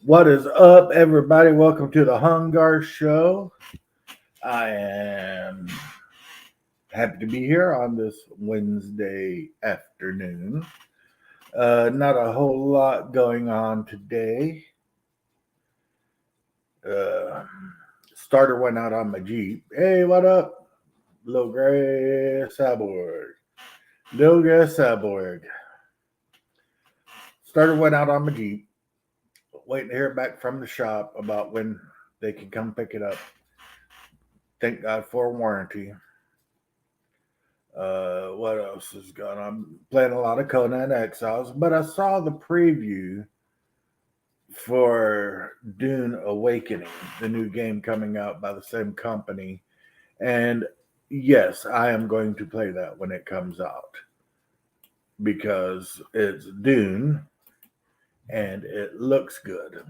What is up, everybody? Welcome to the Hungar Show. I am happy to be here on this Wednesday afternoon. Not a whole lot going on today. Starter went out on my Jeep. Hey, what up? Little Gray Cyborg. Little Gray Cyborg. Starter went out on my Jeep. Waiting to hear back from the shop about when they can come pick it up. Thank God for a warranty. What else is going on? I'm playing a lot of Conan Exiles, but I saw the preview for Dune Awakening, the new game coming out by the same company. And yes, I am going to play that when it comes out because it's Dune and it looks good.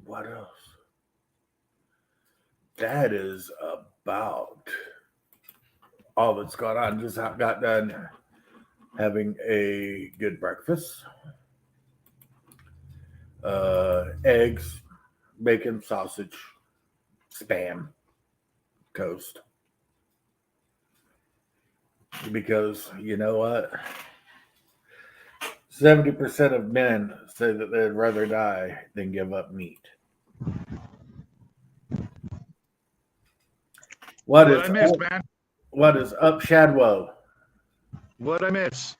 What else? That is about all that's going on. Just got done having a good breakfast. Eggs, bacon, sausage, spam, toast. Because you know what? 70% of men say that they'd rather die than give up meat. What I miss, man? What is up, Shadwell? What I miss?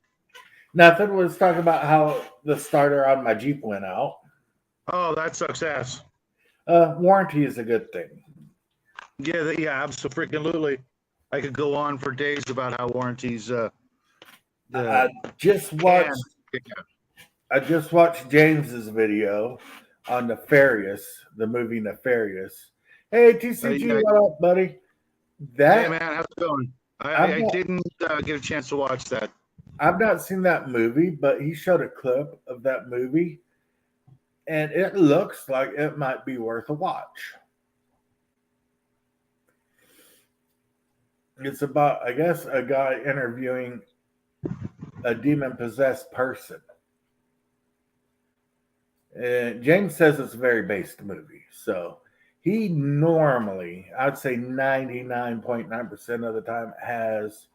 Nothing. Was talking about how the starter on my Jeep went out. Oh, that sucks ass. Warranty is a good thing. Yeah, absolutely. I could go on for days about how warranties. I just watched James's video on Nefarious, the movie Nefarious. Hey, TCG, what up, buddy? Hey, man, how's it going? I didn't get a chance to watch that. I've not seen that movie, but he showed a clip of that movie, and it looks like it might be worth a watch. It's about, I guess, a guy interviewing a demon-possessed person. And James says it's a very based movie, so he normally, I'd say 99.9% of the time, has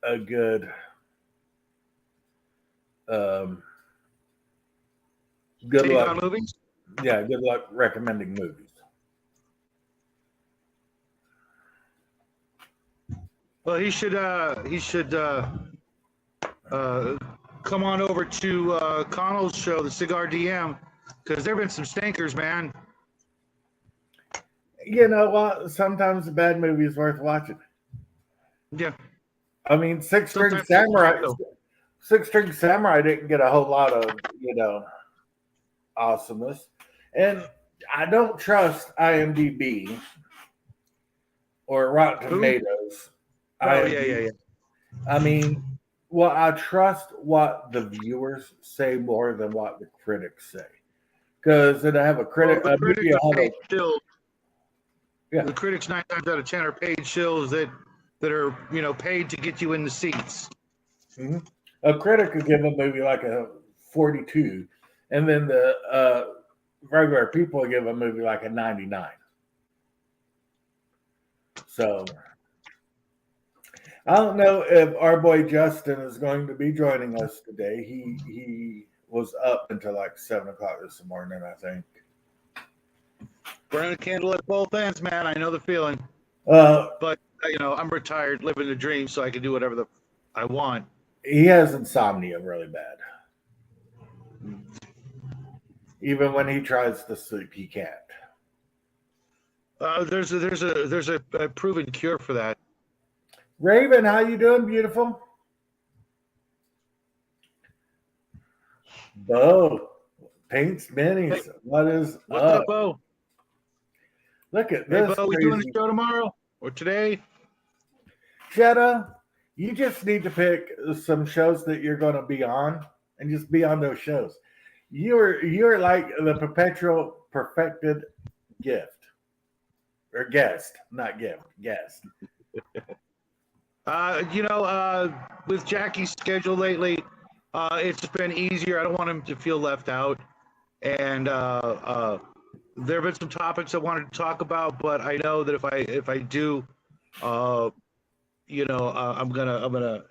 a good good take luck on movies. Yeah, good luck recommending movies. Well, he should come on over to Connell's show, the Cigar DM, because there've been some stinkers, man. You know what? Sometimes a bad movie is worth watching. Yeah. I mean, Six String Samurai didn't get a whole lot of, awesomeness. And I don't trust IMDb or Rotten Tomatoes. Oh, yeah. I mean, well, I trust what the viewers say more than what the critics say. Because then I have a critic. Well, the critics are paid shills. Yeah. The critics 9 times out of 10 are paid shills that are, paid to get you in the seats. Mm-hmm. A critic could give a movie like a 42, and then the regular people give a movie like a 99. So I don't know if our boy Justin is going to be joining us today. He was up until like 7 o'clock this morning, I think. Burn a candle at both ends, man. I know the feeling. But I'm retired, living the dream, so I can do whatever I want. He has insomnia really bad. Even when he tries to sleep, he can't. There's a proven cure for that. Raven, how you doing, beautiful? Bo, Paints Minis. Hey, what's up, Bo? Look at this. Hey, Bo, we doing the show tomorrow or today? Jetta, you just need to pick some shows that you're going to be on and just be on those shows. You're like the perpetual perfected gift. Or guest, not gift, guest. With Jackie's schedule lately, It's just been easier. I don't want him to feel left out. And there have been some topics I wanted to talk about, but I know that if I do, I'm gonna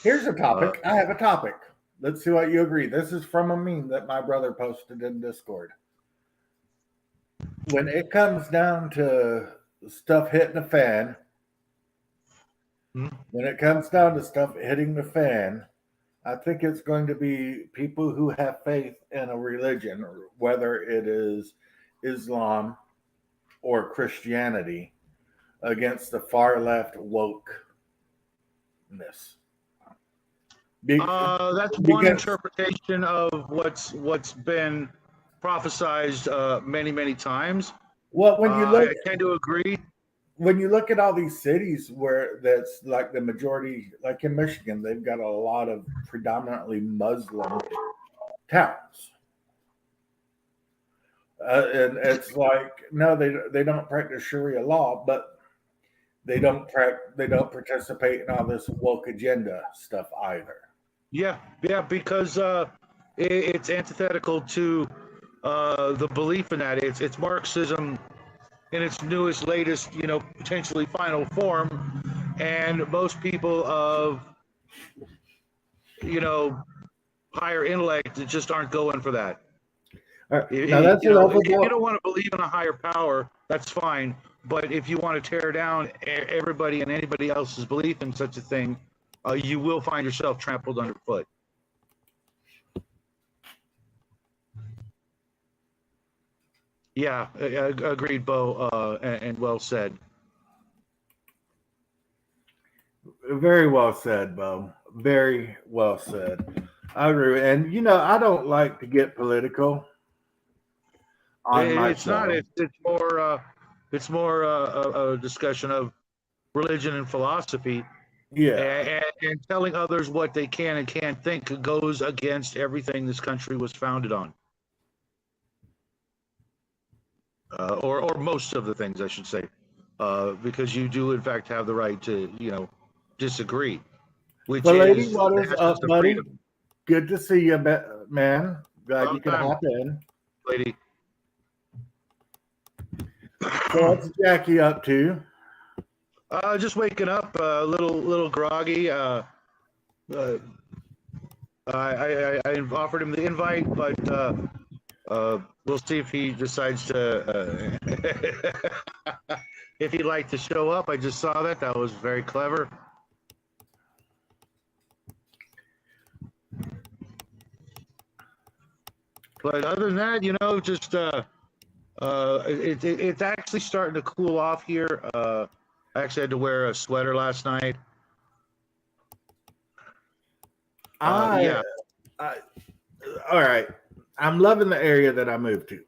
Here's a topic. I have a topic. Let's see what you agree. This is from a meme that my brother posted in Discord. When it comes down to stuff hitting the fan, when it comes down to stuff hitting the fan, I think it's going to be people who have faith in a religion, whether it is Islam or Christianity, against the far left wokeness. That's one interpretation of what's been prophesized many times. Well, when you look, I tend to agree. When you look at all these cities where that's like the majority, like in Michigan, they've got a lot of predominantly Muslim towns, and it's like no, they don't practice Sharia law, but they don't participate in all this woke agenda stuff either. Yeah, because it's antithetical to the belief in that. It's Marxism in its newest, latest, potentially final form, and most people of higher intellect that just aren't going for that. Right. Now that's if you don't want to believe in a higher power, that's fine. But if you want to tear down everybody and anybody else's belief in such a thing, you will find yourself trampled underfoot. Yeah, agreed, Bo, and well said. Very well said, Bo. Very well said. I agree. And, I don't like to get political. It's not. It's more a discussion of religion and philosophy. Yeah. And telling others what they can and can't think goes against everything this country was founded on. Or most of the things, I should say, because you do in fact have the right to, disagree. Which lady, what is up, buddy? Freedom. Good to see you, man. Glad you can hop in, lady. So what's Jackie up to? Just waking up, a little groggy. I offered him the invite, but we'll see if he decides to if he'd like to show up. I just saw that. That was very clever. But other than that, just it's actually starting to cool off here. I actually had to wear a sweater last night. All right. I'm loving the area that I moved to.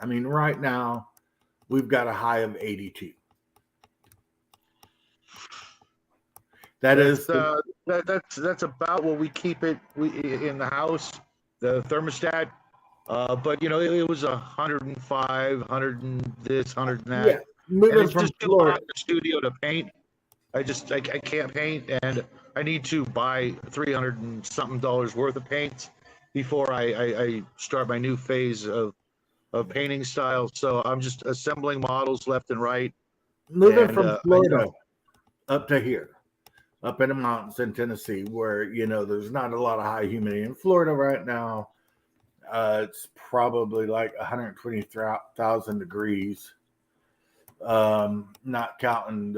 I mean, right now we've got a high of 82. That's about what we keep it in the house, the thermostat. But it was 105, 100 and this, 100 and that. Yeah, moving from just too hot in the studio to paint. I can't paint, and I need to buy $300 and something worth of paints before I start my new phase of painting style. So I'm just assembling models left and right. Moving from Florida up to here, up in the mountains in Tennessee, where there's not a lot of high humidity. In Florida right now, it's probably like 120,000 degrees. Not counting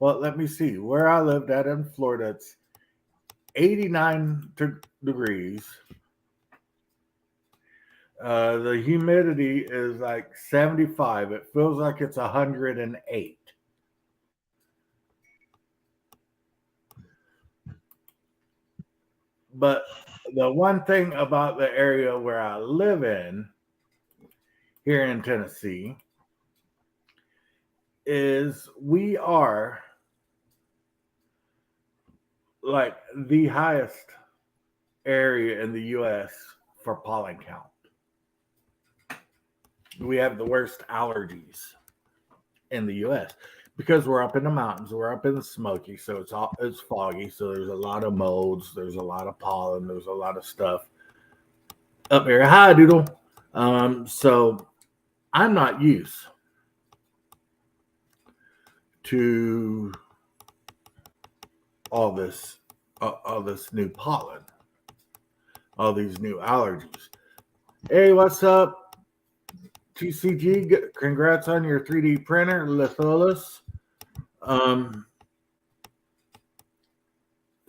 let me see. Where I lived at in Florida, it's 89 degrees. The humidity is like 75. It feels like it's 108. But the one thing about the area where I live in here in Tennessee is we are like the highest area in the U.S. for pollen count. We have the worst allergies in the U.S. because we're up in the mountains, we're up in the Smoky, so it's foggy, so there's a lot of molds, there's a lot of pollen, there's a lot of stuff up here. Hi, Doodle. So I'm not used to all this new pollen, all these new allergies. Hey, what's up, TCG? Congrats on your 3D printer, Litholis.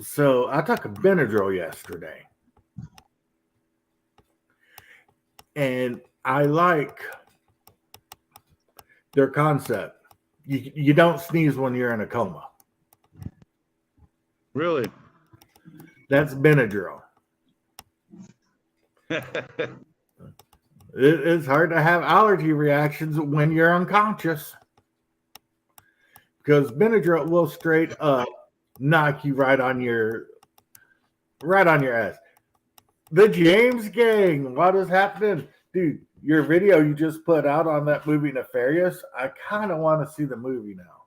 So I took a Benadryl yesterday, and I like their concept. You don't sneeze when you're in a coma. Really? That's Benadryl. It's hard to have allergy reactions when you're unconscious, because Benadryl will straight up knock you right on your ass. The James Gang, what is happening? Dude, your video you just put out on that movie Nefarious, I kind of want to see the movie now.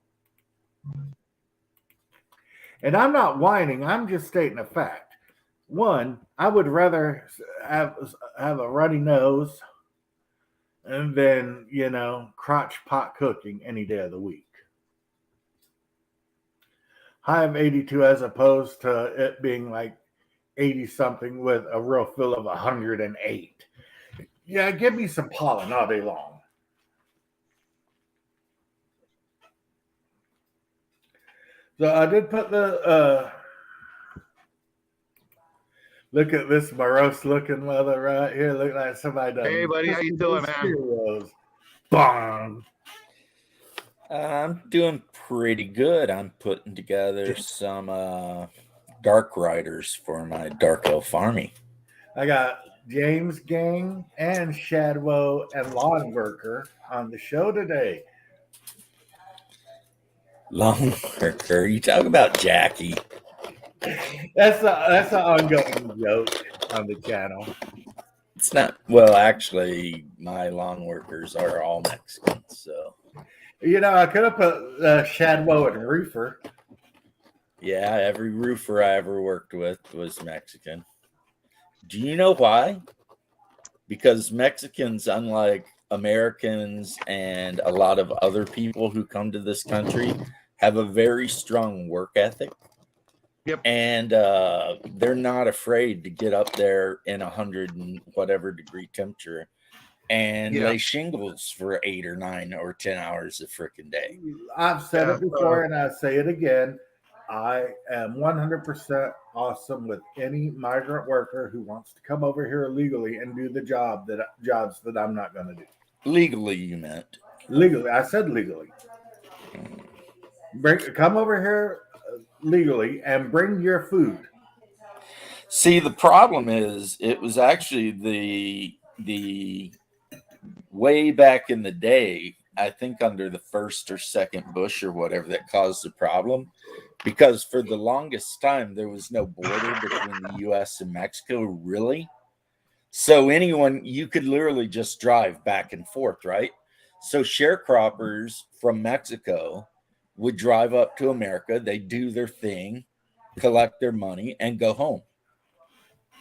And I'm not whining, I'm just stating a fact. One, I would rather have a runny nose and then, crotch pot cooking any day of the week. High of 82 as opposed to it being like 80 something with a real feel of 108. Yeah, give me some pollen all day long. So I did put the look at this morose looking mother right here. Look like somebody done. Hey, buddy, how you doing, man? Heroes. Bong. I'm doing pretty good. I'm putting together some Dark Riders for my Dark Elf army. I got James Gang and Shadwo and Lawn Worker on the show today. Lawn Worker, you talk about Jackie. That's an ongoing joke on the channel. It's not, well, actually, my lawn workers are all Mexicans, so. I could have put Shadwo and Roofer. Yeah, every roofer I ever worked with was Mexican. Do you know why? Because Mexicans, unlike Americans and a lot of other people who come to this country, have a very strong work ethic. Yep. And they're not afraid to get up there in 100 and whatever degree temperature and lay shingles for 8 or 9 or 10 hours a freaking day. I've said it before and I say it again. I am 100% awesome with any migrant worker who wants to come over here illegally and do the jobs that I'm not going to do. Legally, you meant? Legally. I said legally. Come over here legally and bring your food. See, the problem is it was actually the way back in the day, I think under the first or second Bush or whatever, that caused the problem, because for the longest time there was no border between the US and Mexico, really. So you could literally just drive back and forth, right? So sharecroppers from Mexico would drive up to America, they do their thing, collect their money, and go home.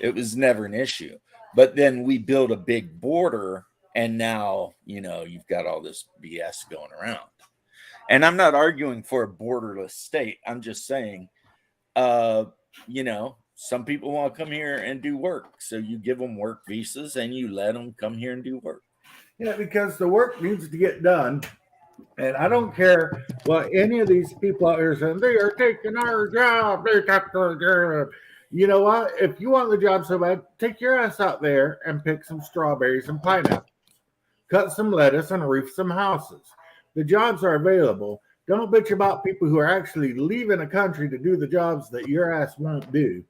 It was never an issue. But then we built a big border, and now, you've got all this BS going around. And I'm not arguing for a borderless state. I'm just saying, some people want to come here and do work. So you give them work visas and you let them come here and do work. Yeah, because the work needs to get done. And I don't care what any of these people out here saying, they are taking our job. They took our job. You know what? If you want the job so bad, take your ass out there and pick some strawberries and pineapples. Cut some lettuce and roof some houses. The jobs are available. Don't bitch about people who are actually leaving a country to do the jobs that your ass won't do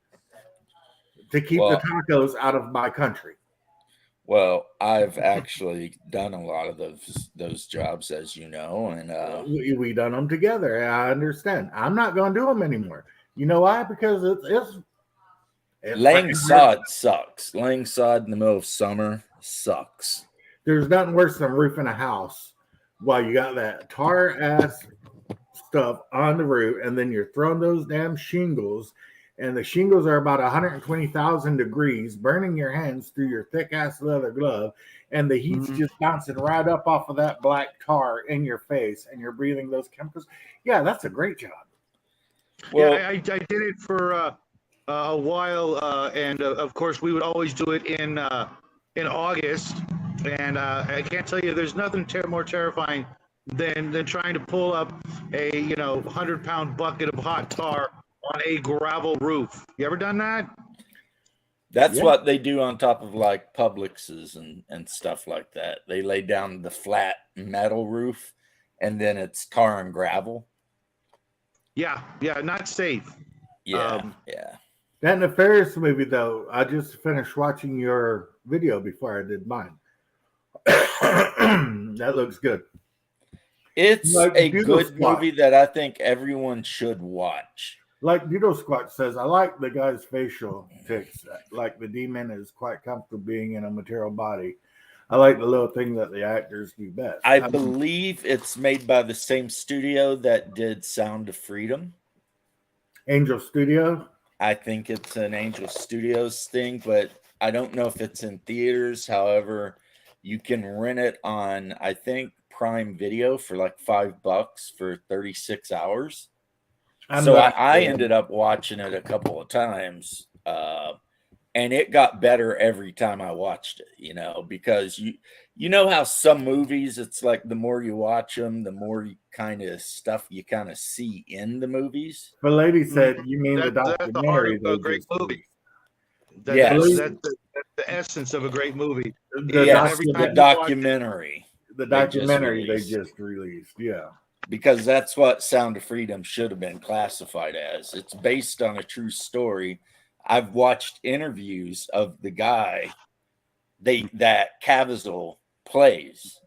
to keep the tacos out of my country. Well, I've actually done a lot of those jobs, as you know, and we done them together. I understand. I'm not going to do them anymore. You know why? Because it's laying sod sucks. Laying sod in the middle of summer sucks. There's nothing worse than roofing a house while you got that tar ass stuff on the roof, and then you're throwing those damn shingles, and the shingles are about 120,000 degrees, burning your hands through your thick ass leather glove, and the heat's just bouncing right up off of that black tar in your face, and you're breathing those chemicals. Yeah, that's a great job. Well, yeah, I did it for a while, and of course we would always do it in August. And I can't tell you, there's nothing more terrifying than trying to pull up a 100-pound bucket of hot tar on a gravel roof. You ever done that? That's what they do on top of like Publixes and stuff like that. They lay down the flat metal roof, and then it's tar and gravel. Yeah, not safe. Yeah. That Nefarious movie, though, I just finished watching your video before I did mine. That looks good. It's like a good movie that I think everyone should watch. Like Doodle Squatch says, I like the guy's facial tics. Like the demon is quite comfortable being in a material body. I like the little thing that the actors do best. I believe it's made by the same studio that did Sound of Freedom. Angel Studio? I think it's an Angel Studios thing, but I don't know if it's in theaters. However, you can rent it on, I think, Prime Video for like $5 for 36 hours. I ended up watching it a couple of times, and it got better every time I watched it, because you know how some movies, it's like the more you watch them, the more kind of stuff you kind of see in the movies. The lady said, you mean the documentary? That's a great movie. Yes. That's the essence of a great movie. The documentary. The documentary they just released, yeah. Because that's what Sound of Freedom should have been classified as. It's based on a true story. I've watched interviews of the guy that Caviezel plays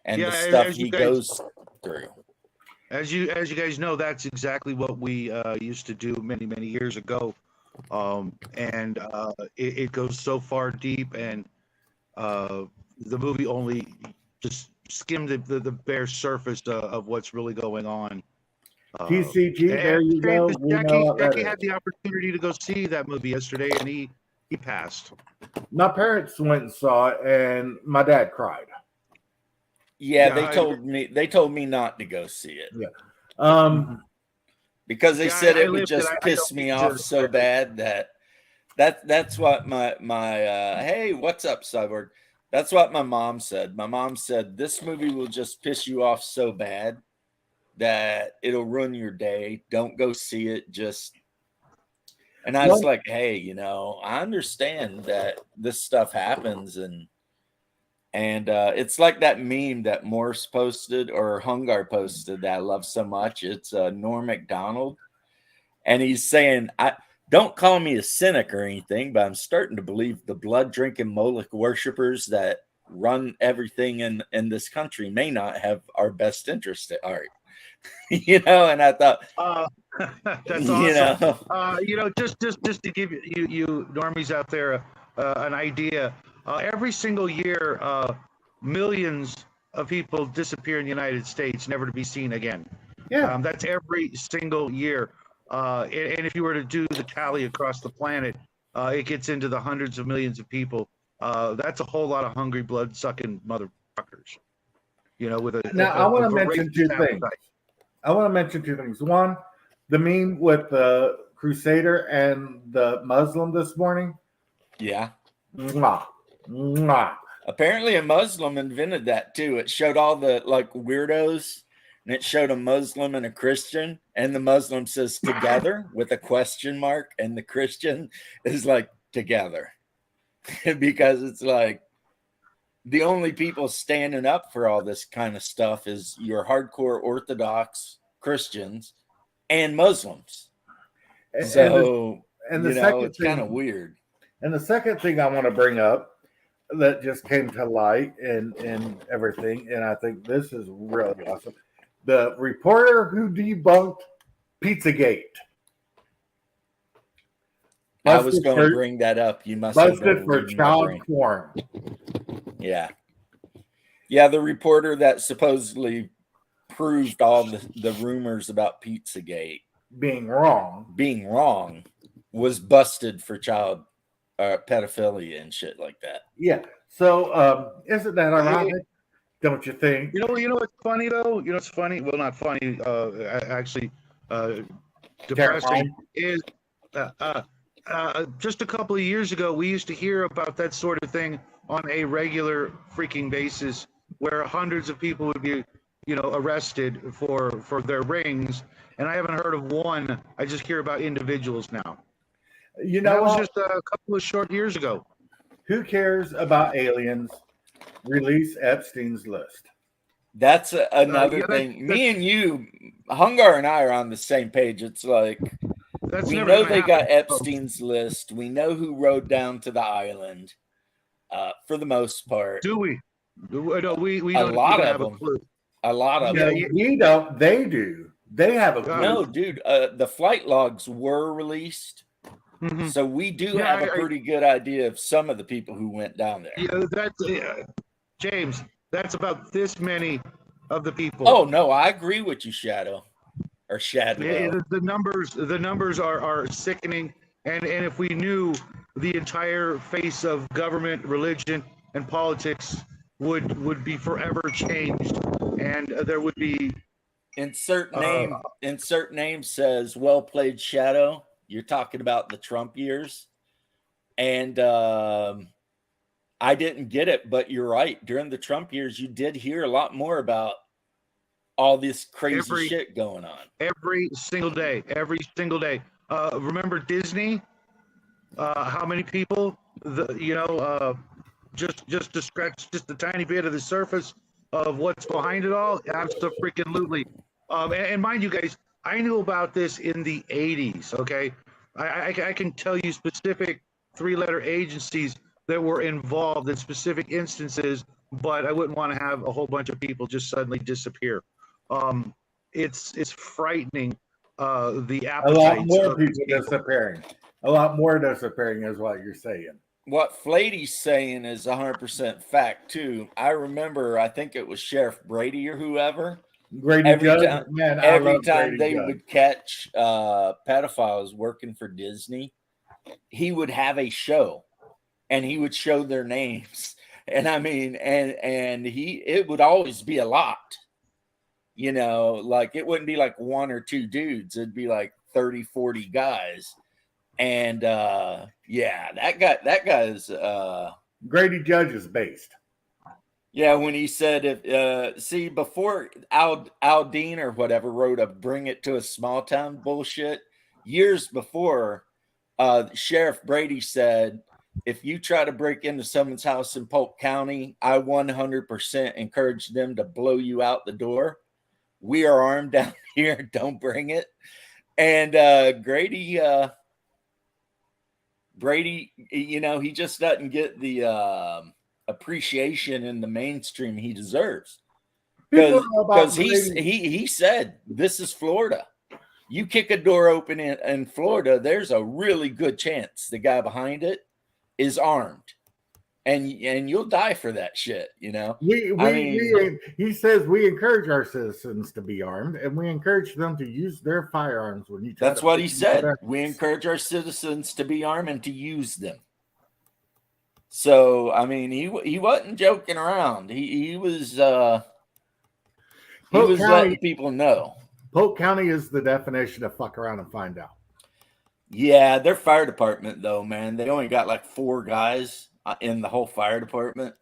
and the stuff he goes through. As you guys know, that's exactly what we used to do many years ago, and it goes so far deep, and the movie only just skimmed the bare surface of what's really going on. TCG, there you go. Jackie had the opportunity to go see that movie yesterday, and he passed. My parents went and saw it, and my dad cried. Yeah, they told me not to go see it. Yeah. Because they said it would just piss me off so bad that's what my hey, what's up, Cyborg? That's what my mom said. My mom said this movie will just piss you off so bad that it'll ruin your day. Don't go see it. And I was like, hey, I understand that this stuff happens, and it's like that meme that Morse posted or Hungar posted that I love so much. It's Norm Macdonald, and he's saying, don't call me a cynic or anything, but I'm starting to believe the blood-drinking Moloch worshipers that run everything in this country may not have our best interest at heart. And I thought, that's awesome. Just to give you normies out there an idea, every single year, millions of people disappear in the United States, never to be seen again. Yeah, that's every single year. And if you were to do the tally across the planet, it gets into the hundreds of millions of people. That's a whole lot of hungry, blood-sucking motherfuckers. I want to mention two things. One, the meme with the Crusader and the Muslim this morning. Yeah. Mwah. Mwah. Apparently a Muslim invented that too. It showed all the weirdos, and it showed a Muslim and a Christian, and the Muslim says together with a question mark, and the Christian is like together. Because it's like the only people standing up for all this kind of stuff is your hardcore Orthodox Christians and Muslims. So it's kind of weird. And the second thing I want to bring up that just came to light and everything, and I think this is really awesome. The reporter who debunked Pizzagate. I was going to bring that up. You must have busted for child porn. Yeah. Yeah, the reporter that supposedly proved all the rumors about Pizzagate being wrong. being wrong, was busted for child pedophilia and shit like that. Yeah. So isn't that ironic? Don't you think? You know what's funny though? You know what's funny? Well, not funny. Actually, depressing Terrifying. is just a couple of years ago, we used to hear about that sort of thing on a regular freaking basis, where hundreds of people would be, arrested for their rings, and I haven't heard of one. I just hear about individuals now. You And that know was what? just a couple of short years ago. Who cares about aliens? Release Epstein's list. That's another yeah, thing. Me and you, Hungar and I are on the same page. It's like That's we never know gonna they got happen. Epstein's list. We know who rode down to the island, for the most part. Do we? No, we A don't lot even of have a them. clue. A lot of No, them. we don't. They do. They have a clue. No, dude. The flight logs were released, Mhm. so we do Yeah, have a pretty good idea of some of the people who went down there. Yeah, that's James. That's about this many of the people. Oh no, I agree with you, Shadow. Or Shadow. Yeah, the numbers are sickening, and if we knew, the entire face of government, religion, and politics would be forever changed, and there would be Insert name says well played, Shadow. You're talking about the Trump years. And I didn't get it, but you're right. During the Trump years, you did hear a lot more about all this crazy shit going on. every single day. Remember Disney? How many people? Just to scratch just a tiny bit of the surface of what's behind it all. Absolutely. And mind you guys, I knew about this in the 80s. Okay, I can tell you specific 3-letter agencies that were involved in specific instances, but I wouldn't want to have a whole bunch of people just suddenly disappear. It's frightening. The A appetite. lot more people disappearing. A lot more disappearing is what you're saying. What Flady's saying is 100% fact too. I remember, I think it was Sheriff Brady or whoever. Grady Every Judge, time- man, I Every love time Grady they Judge. would catch pedophiles working for Disney, he would have a show, and he would show their names. And I mean, and it would always be a lot. Like it wouldn't be like one or two dudes. It'd be like 30, 40 guys. And yeah, that guy's Grady Judge is based. yeah, when he said if before Aldine or whatever wrote a bring it to a small town bullshit, years before, Sheriff Brady said, if you try to break into someone's house in Polk County, I 100% encourage them to blow you out the door. We are armed down here. Don't bring it. And Brady, he just doesn't get the appreciation in the mainstream he deserves. People know about Because Brady. he said, this is Florida. You kick a door open in Florida, there's a really good chance the guy behind it is armed. And you'll die for that shit, He says we encourage our citizens to be armed, and we encourage them to use their firearms when you try That's to what he put said. them- We encourage our citizens to be armed and to use them. So, I mean, he wasn't joking around. He was Polk letting County, people know. Polk County is the definition of fuck around and find out. Yeah, their fire department though, man, they only got like 4 guys in the whole fire department.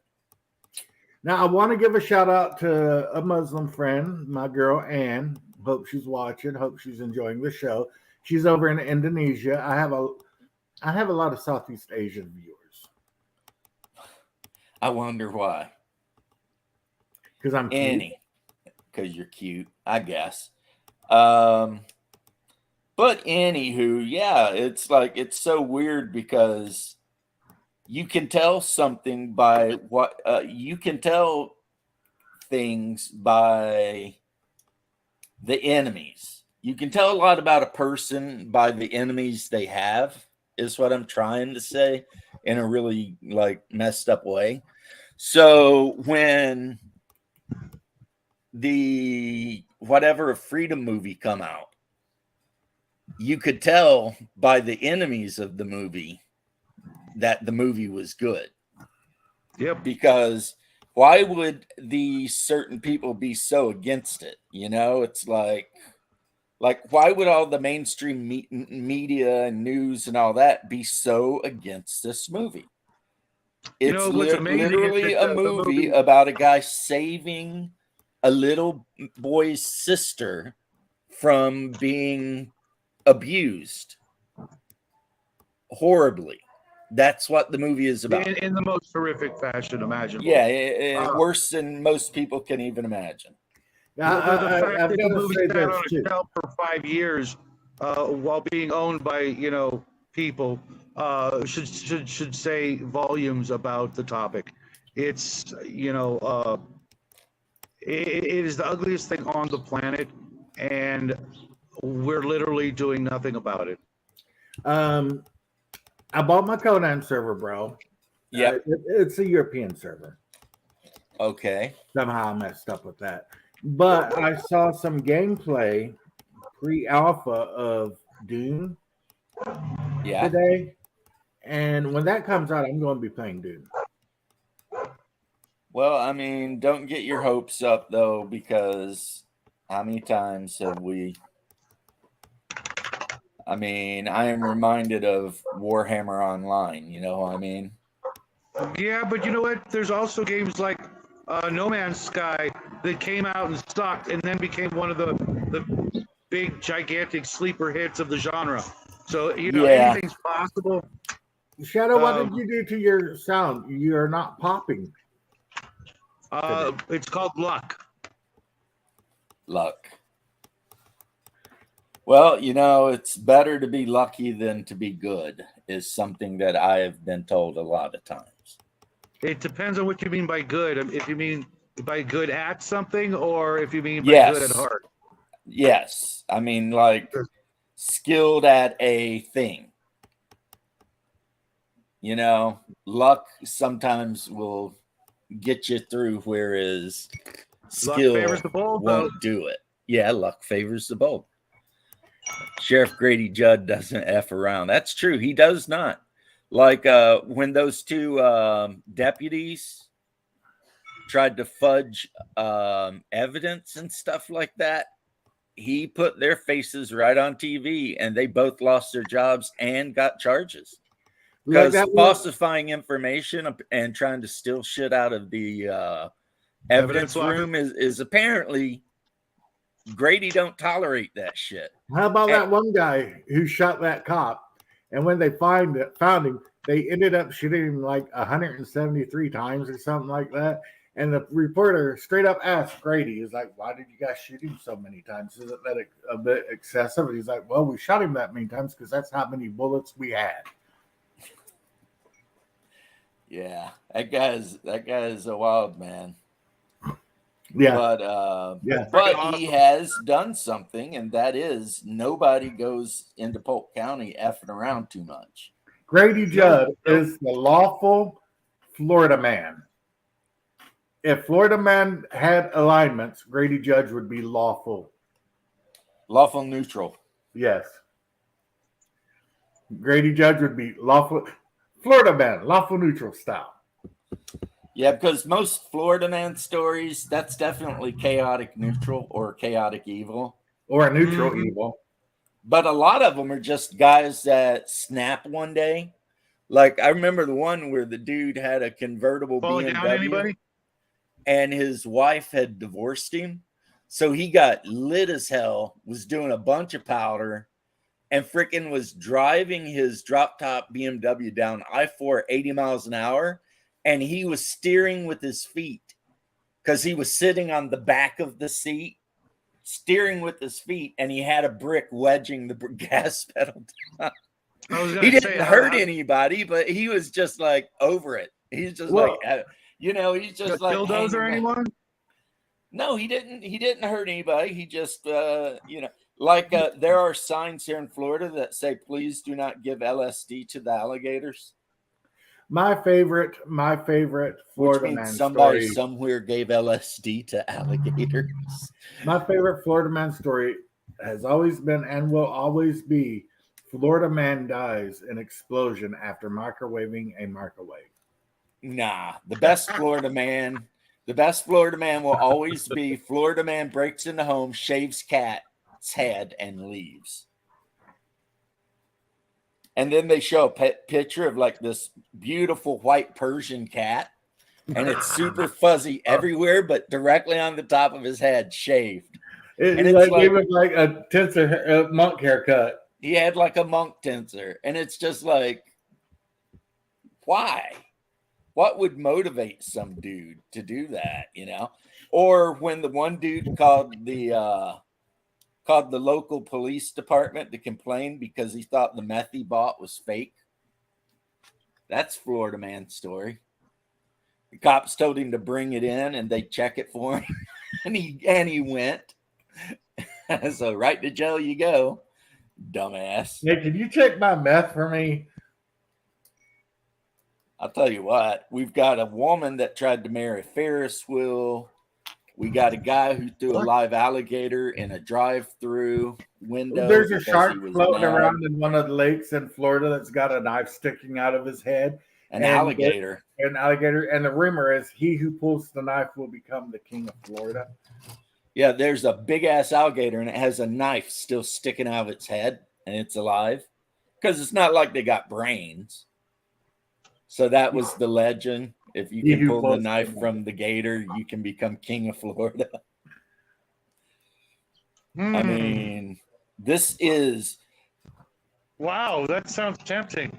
Now, I want to give a shout out to a Muslim friend, my girl Ann. Hope she's watching. Hope she's enjoying the show. She's over in Indonesia. I have a lot of Southeast Asian viewers. I wonder why. Because I'm cute. Annie, because you're cute, I guess. But anywho, yeah, it's like it's so weird because you can tell something by what you can tell things by the enemies. You can tell a lot about a person by the enemies they have, is what I'm trying to say in a really like messed up way. So when the whatever Freedom movie come out, you could tell by the enemies of the movie that the movie was good. Yep. Because why would these certain people be so against it? You know, it's like why would all the mainstream media and news and all that be so against this movie? It's what's amazing is literally that a the movie about a guy saving a little boy's sister from being abused horribly. That's what the movie is about. in the most horrific fashion imaginable. Yeah, worse than most people can even imagine. Now, The fact I've that got the to movie say sat this on a too. shelf for 5 years while being owned by people should say volumes about the topic. It's it is the ugliest thing on the planet, and we're literally doing nothing about it. I bought my Conan server, bro. Yeah. It's a European server. Okay. Somehow I messed up with that. But I saw some gameplay pre-alpha of Doom today. And when that comes out, I'm going to be playing Doom. Well, I mean, don't get your hopes up, though, because how many times have we... I mean, I am reminded of Warhammer Online, you know what I mean? Yeah, but you know what? There's also games like No Man's Sky that came out and sucked and then became one of the big, gigantic sleeper hits of the genre. So, anything's possible. Shadow, what did you do to your sound? You're not popping. It's called luck. Luck. Well, it's better to be lucky than to be good is something that I have been told a lot of times. It depends on what you mean by good. If you mean by good at something or if you mean by good at heart. Yes. I mean, like skilled at a thing. Luck sometimes will get you through, whereas skill won't do it. Yeah, luck favors the bold. Sheriff Grady Judd doesn't F around. That's true. He does not. Like when those two deputies tried to fudge evidence and stuff like that, he put their faces right on TV and they both lost their jobs and got charges. Because falsifying information and trying to steal shit out of the evidence room is apparently... Grady don't tolerate that shit. How about that one guy who shot that cop? And when they found him, they ended up shooting him like 173 times or something like that. And the reporter straight up asked Grady, he's like, why did you guys shoot him so many times? Isn't that a bit excessive? And he's like, well, we shot him that many times because that's how many bullets we had. Yeah, that guy is a wild man. Yeah. But he has done something, and that is nobody goes into Polk County effing around too much. Grady Judd is the lawful Florida man. If Florida man had alignments, Grady Judd would be lawful. Lawful neutral. Yes. Grady Judd would be lawful Florida man, lawful neutral style. Yeah, because most Florida man stories, that's definitely chaotic neutral or chaotic evil. Or a neutral evil. But a lot of them are just guys that snap one day. Like, I remember the one where the dude had a convertible BMW and his wife had divorced him. So he got lit as hell, was doing a bunch of powder, and freaking was driving his drop-top BMW down I-4 80 miles an hour. And he was steering with his feet because he was sitting on the back of the seat, steering with his feet, and he had a brick wedging the gas pedal down. He didn't hurt anybody, but he was just like over it. He's just he's just like bulldozer anyone? No, he didn't hurt anybody. He just there are signs here in Florida that say, please do not give LSD to the alligators. My favorite Which Florida means man somebody story. somewhere gave LSD to alligators. My favorite Florida man story has always been and will always be Florida man dies in explosion after microwaving a microwave. Nah, the best Florida man will always be Florida man breaks into home, shaves cat's head, and leaves. And then they show a picture of like this beautiful white Persian cat, and it's super fuzzy everywhere, but directly on the top of his head, shaved. It And it's like, like gave him like a tinsel monk haircut. he had like a monk tensor, and it's just like, why? What would motivate some dude to do that, you know? Or when the one dude called the local police department to complain because he thought the meth he bought was fake. That's Florida man's story. The cops told him to bring it in and they check it for him. and he went. So right to jail you go, dumbass. Hey, can you check my meth for me? I'll tell you what, we've got a woman that tried to marry Ferris wheel. We got a guy who threw a live alligator in a drive-through window. There's a because shark he was floating mad. around in one of the lakes in Florida that's got a knife sticking out of his head. An And alligator. An alligator. And the rumor is he who pulls the knife will become the king of Florida. Yeah, there's a big ass alligator and it has a knife still sticking out of its head and it's alive because it's not like they got brains. So that was the legend. If you can pull the knife from the gator, you can become king of Florida. I mean, this is. Wow, that sounds tempting.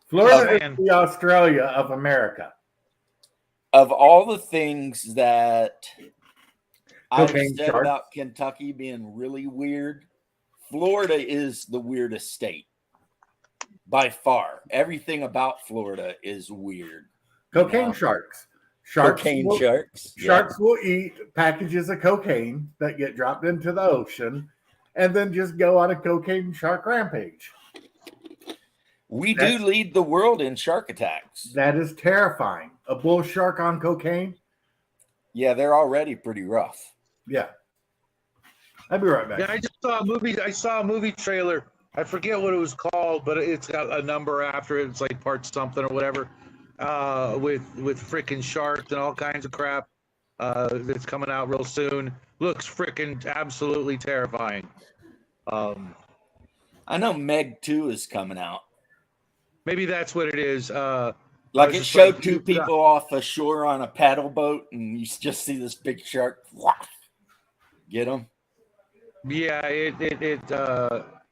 Florida is the Australia of America. Of all the things that I've Cocaine said sharks. about Kentucky being really weird, Florida is the weirdest state. By far. Everything about Florida is weird. Cocaine sharks. Cocaine sharks. Sharks will eat packages of cocaine that get dropped into the ocean and then just go on a cocaine shark rampage. We do lead the world in shark attacks. That is terrifying. A bull shark on cocaine? Yeah, they're already pretty rough. Yeah. I'll be right back. Yeah, I just saw a movie. I saw a movie trailer. I forget what it was called, but it's got a number after it. It's like part something or whatever. With freaking sharks and all kinds of crap. That's coming out real soon. Looks freaking absolutely terrifying. I know Meg 2 is coming out. Maybe that's what it is. Like it showed two people off ashore on a paddle boat, and you just see this big shark. Get them? Yeah,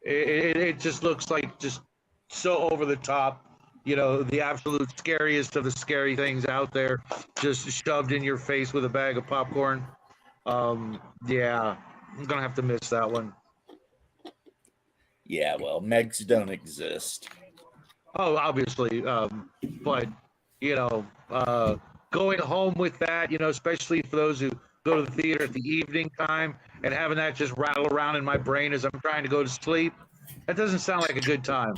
it just looks like just so over the top. You know, the absolute scariest of the scary things out there, just shoved in your face with a bag of popcorn. Yeah, I'm gonna have to miss that one. Yeah, well, Megs don't exist. Oh, obviously, but you know, going home with that, you know, especially for those who go to the theater at the evening time and having that just rattle around in my brain as I'm trying to go to sleep, that doesn't sound like a good time.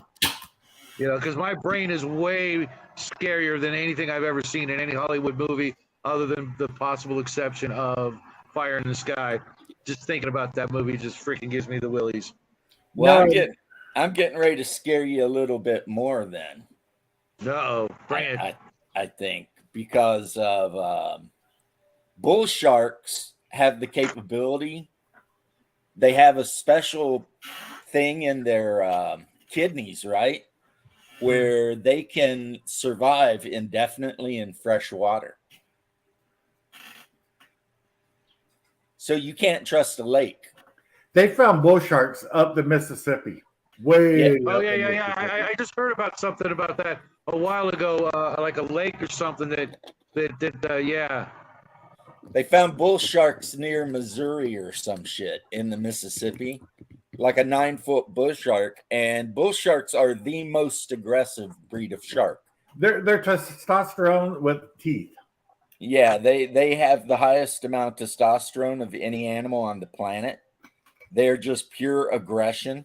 You know, because my brain is way scarier than anything I've ever seen in any Hollywood movie, other than the possible exception of Fire in the Sky. Just thinking about that movie just freaking gives me the willies. Well, I'm getting ready to scare you a little bit more then. No, bring it. I think because of bull sharks have the capability. They have a special thing in their kidneys, right? Where they can survive indefinitely in fresh water. So you can't trust a lake. They found bull sharks up the Mississippi. Way. Yeah. Oh, yeah. I just heard about something about that a while ago, like a lake or something yeah. They found bull sharks near Missouri or some shit in the Mississippi, like a 9-foot bull shark. And bull sharks are the most aggressive breed of shark. They're testosterone with teeth. Yeah, they have the highest amount of testosterone of any animal on the planet. They're just pure aggression.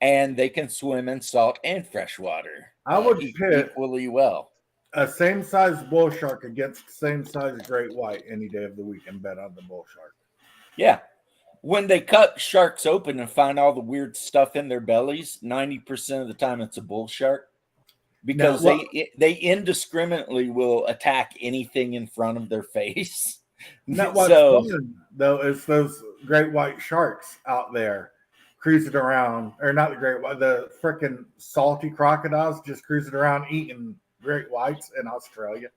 And they can swim in salt and fresh water. I would pit equally well. A same size bull shark against same size great white any day of the week and bet on the bull shark. Yeah. When they cut sharks open and find all the weird stuff in their bellies, 90% of the time it's a bull shark because Now, they indiscriminately will attack anything in front of their face. Not what's So fun, though, is those great white sharks out there cruising around, or not the great white, the freaking salty crocodiles just cruising around eating great whites in Australia,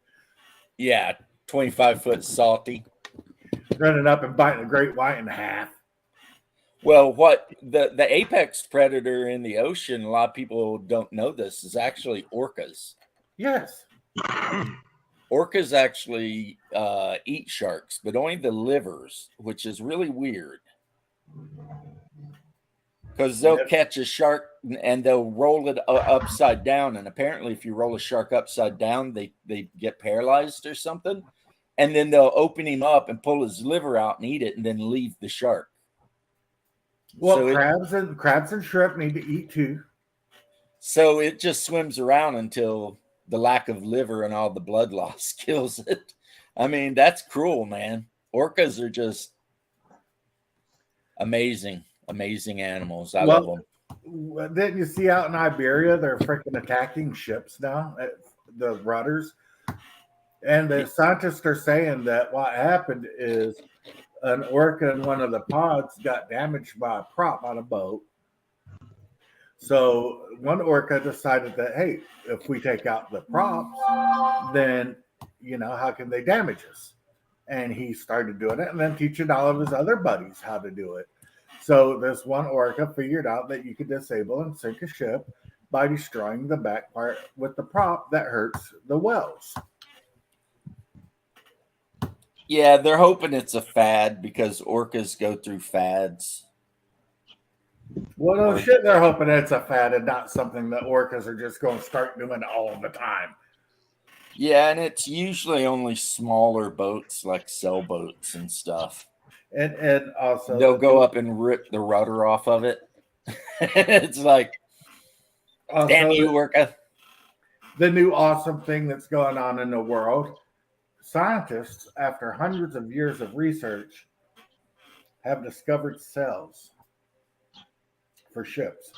yeah, 25-foot salty. running up and biting a great white in half. Well, what the apex predator in the ocean, a lot of people don't know this, is actually orcas. Yes. Orcas actually eat sharks, but only the livers, which is really weird. Because they'll catch a shark and they'll roll it upside down. And apparently, if you roll a shark upside down, they get paralyzed or something. And then they'll open him up and pull his liver out and eat it and then leave the shark. Well, So crabs and shrimp need to eat too. So it just swims around until the lack of liver and all the blood loss kills it. I mean, that's cruel, man. Orcas are just amazing animals. I love them. Didn't you see out in Iberia, they're freaking attacking ships now, the rudders? And the scientists are saying that what happened is an orca in one of the pods got damaged by a prop on a boat. So one orca decided that, hey, if we take out the props, then, how can they damage us? And he started doing it and then teaching all of his other buddies how to do it. So this one orca figured out that you could disable and sink a ship by destroying the back part with the prop that hurts the wells. Yeah, they're hoping it's a fad because orcas go through fads. Well, no shit, they're hoping it's a fad and not something that orcas are just going to start doing all the time. Yeah, and it's usually only smaller boats like sailboats and stuff. And also they'll go up and rip the rudder off of it. It's like, damn you, orca. The new awesome thing that's going on in the world, scientists, after hundreds of years of research, have discovered cells for ships.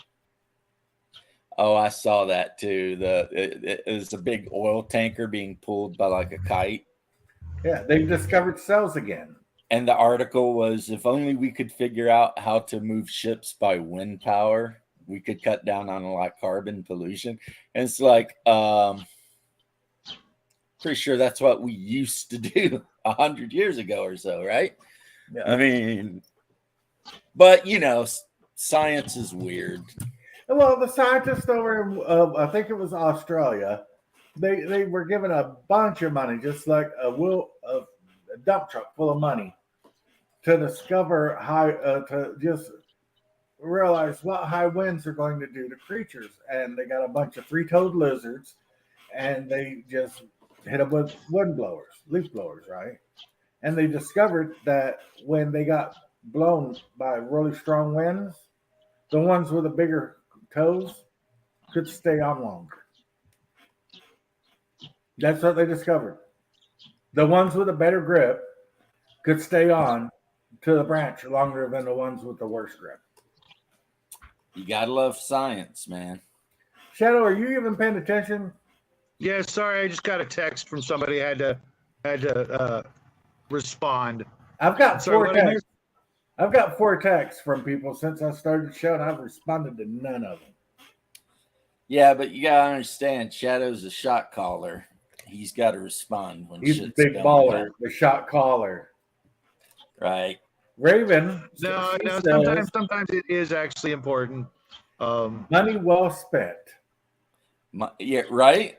Oh, I saw that too. It was a big oil tanker being pulled by like a kite. Yeah, they've discovered cells again. And the article was, if only we could figure out how to move ships by wind power, we could cut down on like carbon pollution. And it's like, pretty sure that's what we used to do 100 years ago or so, right? Yeah. I mean, but science is weird. Well, the scientists over in, I think it was Australia, they were given a bunch of money, just like a dump truck full of money, to discover to just realize what high winds are going to do to creatures. And they got a bunch of three-toed lizards, and they just hit them with leaf blowers, right? And they discovered that when they got blown by really strong winds, the ones with the bigger toes could stay on longer. That's what they discovered. The ones with a better grip could stay on to the branch longer than the ones with the worst grip. You gotta love science, man. Shadow, are you even paying attention? Yeah, sorry, I just got a text from somebody. I had to respond. I've got Sorry, four texts. I've got 4 texts from people since I started the show, and I've responded to none of them. Yeah, but you gotta understand, Shadow's a shot caller. He's got to respond when He's a shit's big going baller, down. the shot caller. Right. Raven. No, sometimes it is actually important. Money well spent. Yeah, right.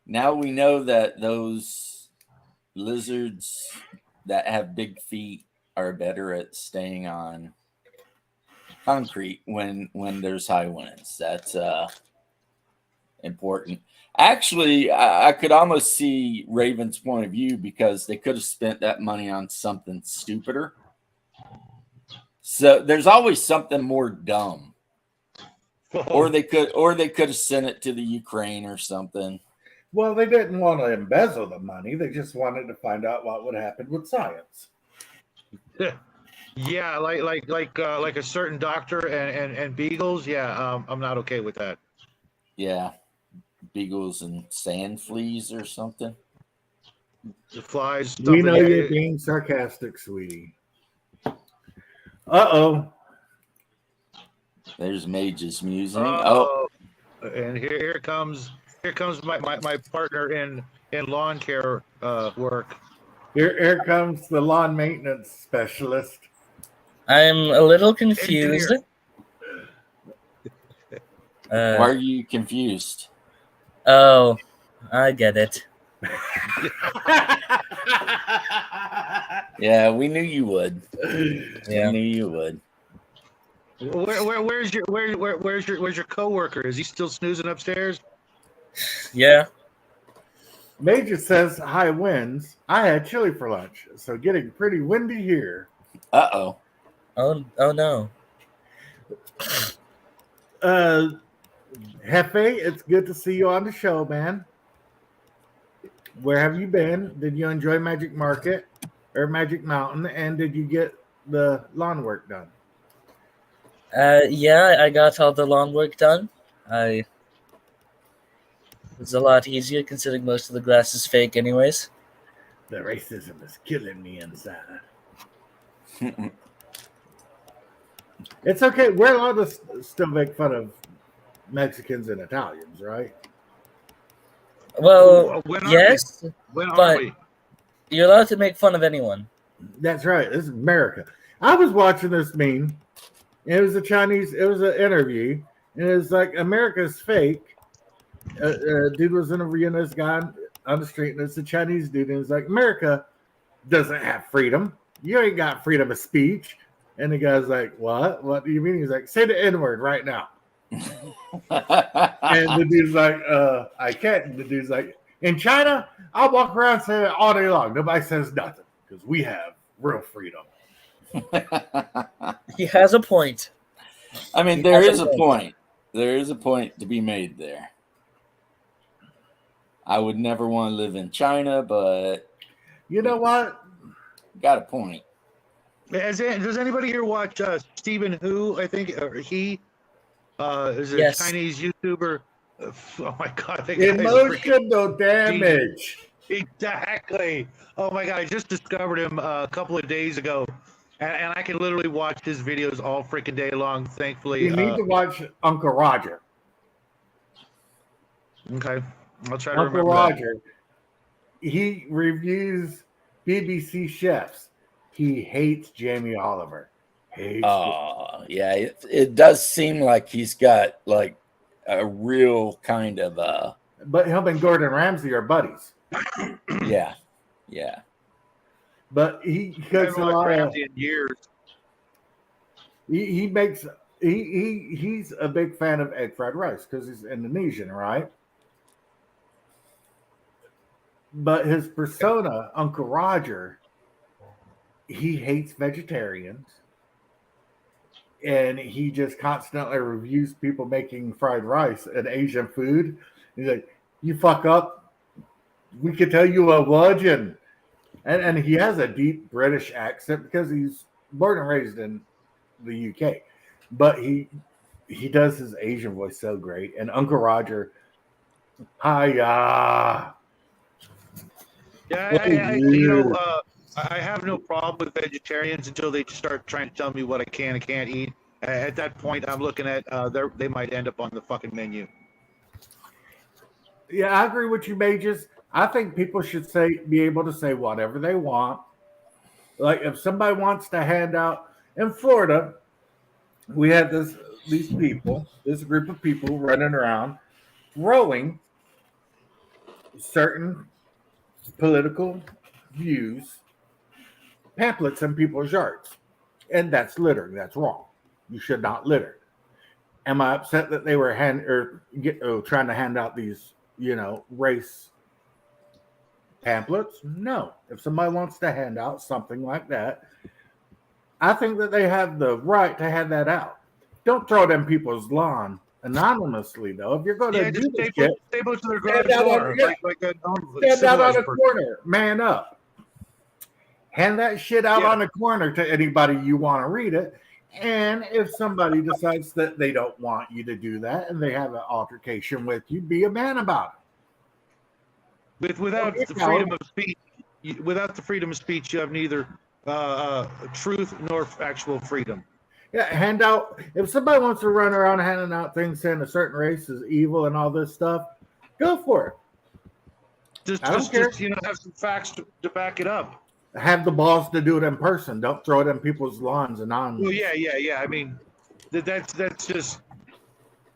Now we know that those lizards that have big feet are better at staying on concrete when there's high winds. That's important. Actually, I could almost see Raven's point of view because they could have spent that money on something stupider. So there's always something more dumb. Or they could have sent it to the Ukraine or something. Well, they didn't want to embezzle the money. They just wanted to find out what would happen with science. Yeah, like a certain doctor and beagles. Yeah, I'm not okay with that. Yeah. Beagles and sand fleas or something. The flies. We know yeah, you're being sarcastic, sweetie. Uh-oh. There's Mage's musing. Oh, And here comes my partner in lawn care work. Here comes the lawn maintenance specialist. I'm a little confused. why are you confused? Oh, I get it. Yeah, we knew you would. Yeah. We knew you would. Where's your coworker? Is he still snoozing upstairs? Yeah. Major says high winds. I had chili for lunch, so getting pretty windy here. Uh-oh. Oh no. Hefe, it's good to see you on the show, man. Where have you been? Did you enjoy Magic Market or Magic Mountain? And did you get the lawn work done? Yeah, I got all the lawn work done. It was a lot easier considering most of the grass is fake anyways. The racism is killing me inside. It's okay. We're allowed to still make fun of Mexicans and Italians, right? Well, When are yes, When are but- we? you're allowed to make fun of anyone. That's right. This is America. I was watching this meme. It was it was an interview. And it was like, America's fake. Dude was interviewing this guy on the street, and it's a Chinese dude. And it's like, America doesn't have freedom. You ain't got freedom of speech. And the guy's like, what? What do you mean? He's like, say the N-word right now. And the dude's like, I can't. And the dude's like, in China, I'll walk around saying it all day long. Nobody says nothing because we have real freedom. He has a point. I mean, there is a point. There is a point to be made there. I would never want to live in China, but You know what? got a point. Does anybody here watch Stephen Hu? I think or he is a Yes. Chinese YouTuber. Oh my god, that guy is Emotional damage. exactly. Oh my god, I just discovered him a couple of days ago, and I can literally watch his videos all freaking day long. Thankfully, You need to watch Uncle Roger. okay, I'll try to Uncle remember that. Roger. He reviews BBC chefs. He hates Jamie Oliver. Hates Yeah, it does seem like he's got like a real kind of But him and Gordon Ramsay are buddies. yeah. But he I cooks haven't a watched lot of. Ramsay in years. He makes. He's a big fan of egg fried rice because he's Indonesian, right? But his persona, Uncle Roger, he hates vegetarians. And he just constantly reviews people making fried rice and Asian food. He's like, you fuck up, we could tell you a virgin. And he has a deep British accent because he's born and raised in the UK. But he does his Asian voice so great. And Uncle Roger, hiya. Yeah, I have no problem with vegetarians until they start trying to tell me what I can and can't eat. At that point, I'm looking at they might end up on the fucking menu. Yeah, I agree with you, Mages. I think people should be able to say whatever they want. Like if somebody wants to hand out in Florida, we had this group of people running around throwing certain political views pamphlets in people's yards. And that's littering. That's wrong. You should not litter. Am I upset that they were trying to hand out these, race pamphlets? No. If somebody wants to hand out something like that, I think that they have the right to hand that out. Don't throw it in people's lawn anonymously, though. If you're going to Yeah, do just this staple, shit, staple it to their garage Stand out door, on- yeah. like a stand out on civilized a person. corner, man up. Hand that shit out Yeah. on the corner to anybody you want to read it. And if somebody decides that they don't want you to do that and they have an altercation with you, be a man about it. Without You the know. freedom of speech, without the freedom of speech, you have neither truth nor actual freedom. Yeah, hand out. If somebody wants to run around handing out things saying a certain race is evil and all this stuff, go for it. I don't care. Just have some facts to back it up. Have the balls to do it in person. Don't throw it in people's lawns and on. Well, yeah. I mean, that's just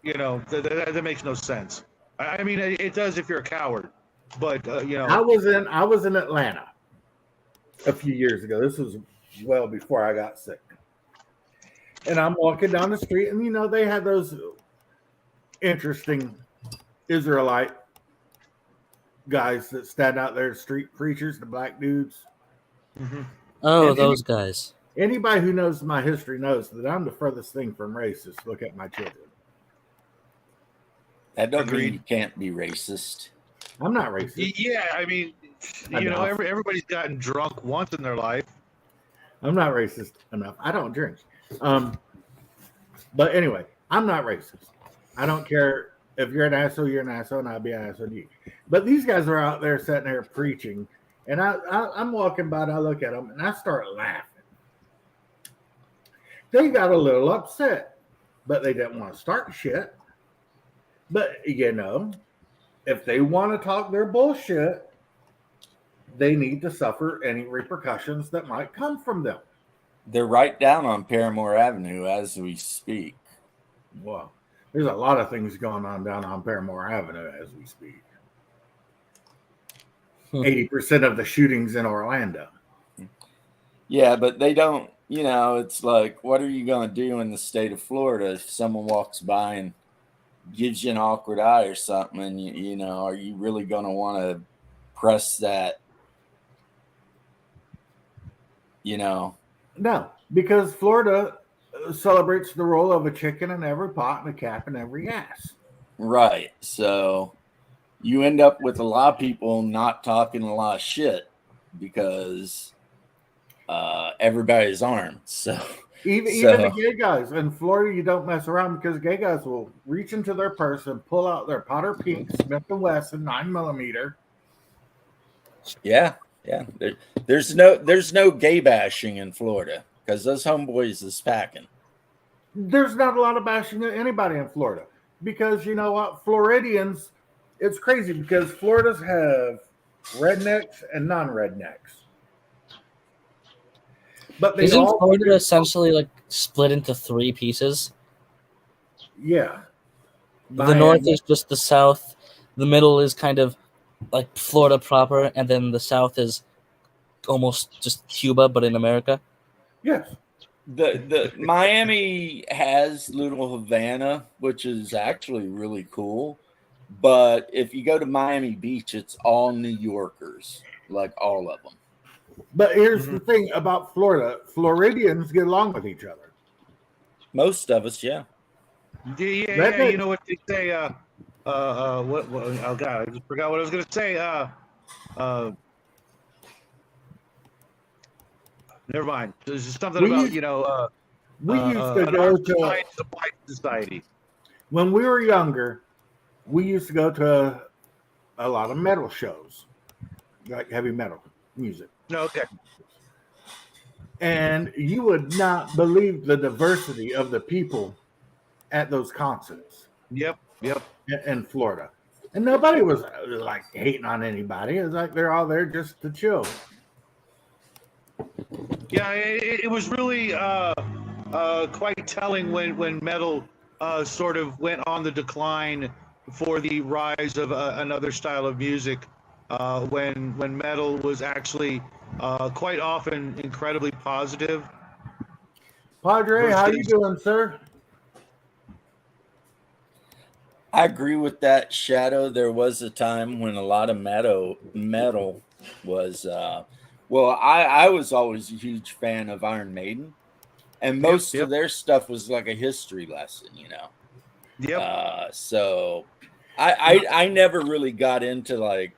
that makes no sense. I mean, it does if you're a coward, but I was in Atlanta a few years ago. This was well before I got sick. And I'm walking down the street, and they had those interesting Israelite guys that stand out there, street preachers, the black dudes. Mm-hmm. Oh, And those guys. Anybody who knows my history knows that I'm the furthest thing from racist. Look at my children. That doesn't mean Agreed. you can't be racist. I'm not racist. Yeah, I mean, Enough. everybody's gotten drunk once in their life. I'm not racist enough. I don't drink. But anyway, I'm not racist. I don't care if you're an asshole, you're an asshole, and I'll be an asshole to you. But these guys are out there sitting there preaching, and I'm walking by and I look at them and I start laughing. They got a little upset, but they didn't want to start shit. But if they want to talk their bullshit, they need to suffer any repercussions that might come from them. They're right down on Paramore Avenue as we speak. Well, there's a lot of things going on down on Paramore Avenue as we speak. 80% of the shootings in Orlando. Yeah, but they don't, it's like, what are you going to do in the state of Florida if someone walks by and gives you an awkward eye or something? And, are you really going to want to press that, No, because Florida celebrates the role of a chicken in every pot and a cap in every ass. Right. So you end up with a lot of people not talking a lot of shit because everybody's armed. So Even the gay guys in Florida, you don't mess around because gay guys will reach into their purse and pull out their Potter Pink Smith & Wesson 9mm. Yeah. There's no gay bashing in Florida because those homeboys is packing. There's not a lot of bashing of anybody in Florida because you know what? Floridians, it's crazy because Floridas have rednecks and non-rednecks. But they Isn't all Florida essentially like split into three pieces? yeah. The north is just the south, the middle is kind of like Florida proper, and then the south is almost just Cuba but in America. Yes. The Miami has Little Havana, which is actually really cool. But if you go to Miami Beach, it's all New Yorkers, like all of them. But here's the thing about Florida. Floridians get along with each other. Most of us, yeah. Yeah. You know what they say? What? Oh God, I just forgot what I was going to say. Never mind. There's just something We about used to an go armed to society. when we were younger. We used to go to a lot of metal shows, like heavy metal music. No, okay. And you would not believe the diversity of the people at those concerts Yep. in Florida. And nobody was like hating on anybody. It was like they're all there just to chill. Yeah, it was really quite telling when metal sort of went on the decline for the rise of another style of music. When metal was actually quite often incredibly positive. Padre, how you doing, sir? I agree with that, Shadow. There was a time when a lot of metal was I was always a huge fan of Iron Maiden, and most of their stuff was like a history lesson, Yep. So I never really got into like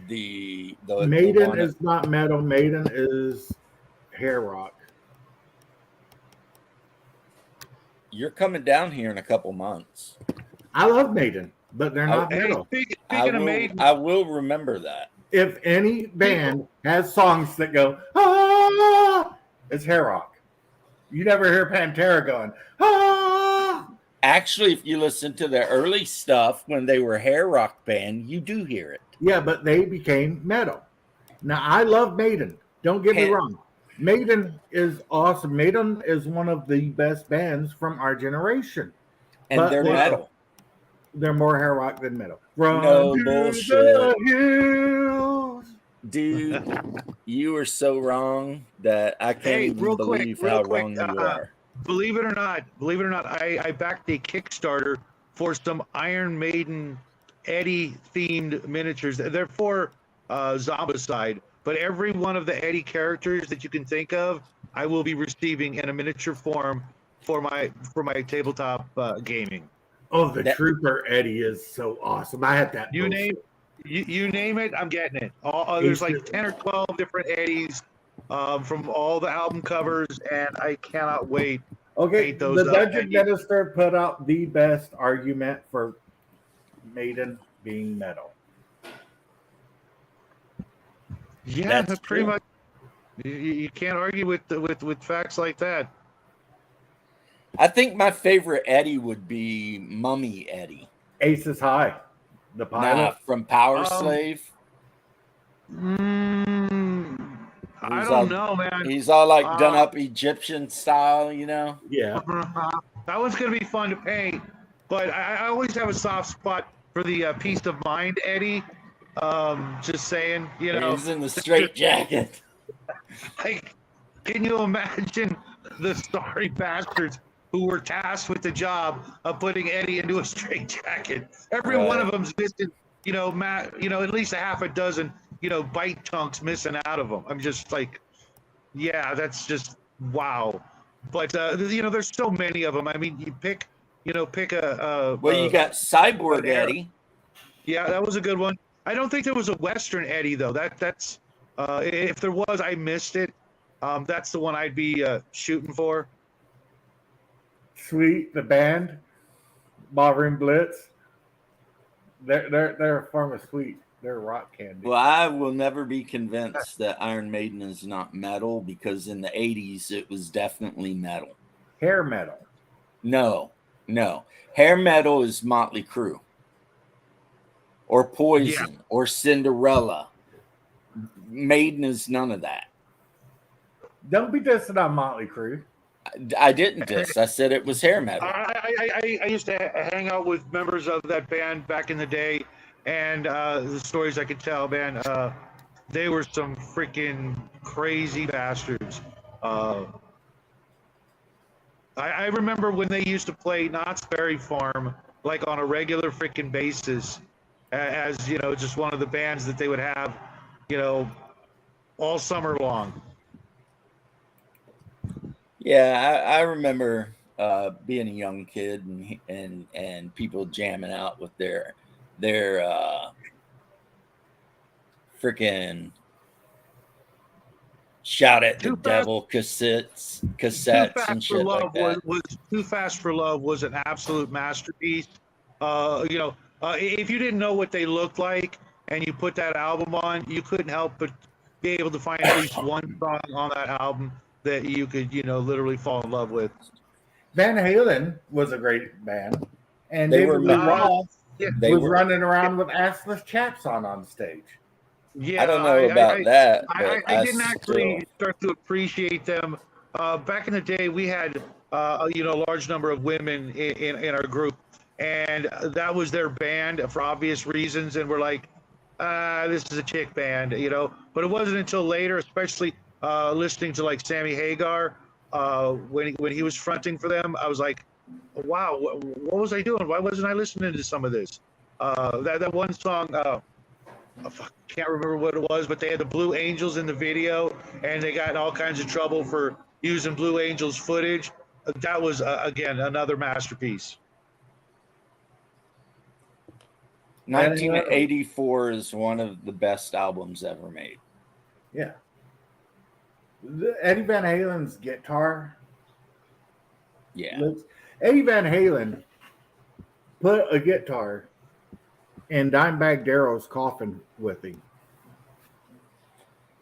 the Maiden one, is not metal. Maiden is hair rock. you're coming down here in a couple months. I love Maiden, but they're not Hey, metal. speaking of Maiden, I will remember that. If any band has songs that go, ah, it's hair rock. You never hear Pantera going, ah. Actually, if you listen to their early stuff when they were a hair rock band, you do hear it. Yeah, but they became metal. Now, I love Maiden. Don't get me wrong. Maiden is awesome. Maiden is one of the best bands from our generation. And But they're metal. They're more hair rock than metal. Run No to bullshit. the hills. Dude, you are so wrong that I can't Hey, even real quick, believe real how quick, wrong you are. believe it or not, I backed a Kickstarter for some Iron Maiden Eddie themed miniatures. They're for Zombicide, but every one of the Eddie characters that you can think of, I will be receiving in a miniature form for my tabletop gaming. Oh, the Trooper Eddie is so awesome. I had that. You name it, I'm getting it. There's like 10 or 12 different Eddies from all the album covers, and I cannot wait. Okay, paint those the up. Dungeon And you- Minister put out the best argument for Maiden being metal. Yeah, That's pretty true. much. You can't argue with facts like that. I think my favorite Eddie would be Mummy Eddie. Aces High, the pilot. From Power Um, Slave. I He's don't all- know, man. He's all like done Uh, up Egyptian style, you know? Yeah. That one's gonna be fun to paint, but I always have a soft spot for the Peace of Mind Eddie. Just saying, you know. He's in the straight jacket. Like, can you imagine the sorry bastards who were tasked with the job of putting Eddie into a straitjacket? Every one of them's missing, at least a half a dozen, bite chunks missing out of them. I'm just like, yeah, that's just wow. But there's so many of them. I mean, you pick a. Well, you got Cyborg Era. Eddie. Yeah, that was a good one. I don't think there was a Western Eddie though. That's if there was, I missed it. That's the one I'd be shooting for. Sweet, the band, Ballroom Blitz. They're a form of Sweet. They're rock candy. Well, I will never be convinced that Iron Maiden is not metal because in the 80s it was definitely metal. Hair metal. No. Hair metal is Motley Crue. Or Poison or Cinderella. Maiden is none of that. Don't be dissing on Motley Crue. I didn't diss. I said it was hair metal. I used to hang out with members of that band back in the day, and the stories I could tell, man, they were some freaking crazy bastards. I remember when they used to play Knott's Berry Farm like on a regular freaking basis, as just one of the bands that they would have, all summer long. Yeah, I remember being a young kid and people jamming out with their freaking Shout at the Devil cassettes and shit like that. Was Too Fast for Love was an absolute masterpiece. If you didn't know what they looked like and you put that album on, you couldn't help but be able to find at least one song on that album that you could, literally fall in love with. Van Halen was a great band, and They David were Lee metal. Roth They was were- running around with assless chaps on stage. Yeah, I don't know about that. I but didn't actually start to appreciate them. Back in the day, we had a large number of women in our group, and that was their band for obvious reasons. And we're like, this is a chick band, But it wasn't until later, especially listening to like Sammy Hagar, when he was fronting for them, I was like, wow, what was I doing? Why wasn't I listening to some of this? That one song. I can't remember what it was, but they had the Blue Angels in the video, and they got in all kinds of trouble for using Blue Angels footage. That was, again, another masterpiece. 1984 is one of the best albums ever made. Yeah. Eddie Van Halen's guitar. Yeah. Eddie Van Halen put a guitar in Dimebag Darrell's coffin with him.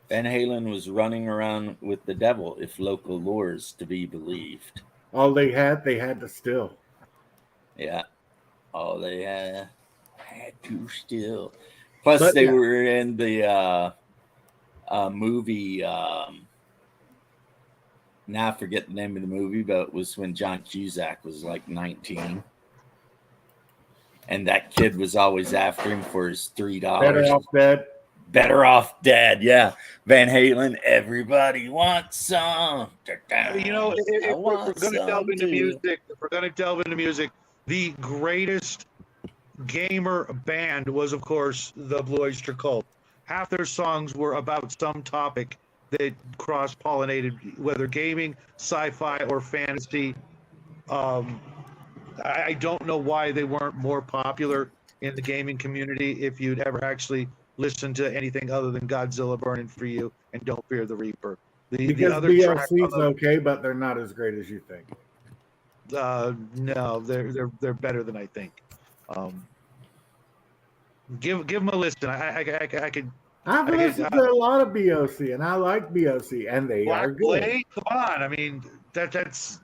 Van Halen was running around with the devil, if local lore is to be believed. All they had to steal. Yeah. All they had to steal. Plus, But, they yeah. were in the movie. Now I forget the name of the movie, but it was when John Cusack was like 19. And that kid was always after him for his $3. Better Off Dead. Better Off Dead, yeah. Van Halen, everybody wants some. You know, if we're going to delve into music, the greatest gamer band was, of course, the Blue Oyster Cult. Half their songs were about some topic that cross-pollinated, whether gaming, sci-fi, or fantasy. I don't know why they weren't more popular in the gaming community if you'd ever actually listened to anything other than Godzilla Burning for You and Don't Fear the Reaper. Because BLC's okay, but they're not as great as you think. No, they're better than I think. Give them a listen. I could. I've listened to a lot of BOC, and I like BOC, and they are good. Blade, come on, I mean that's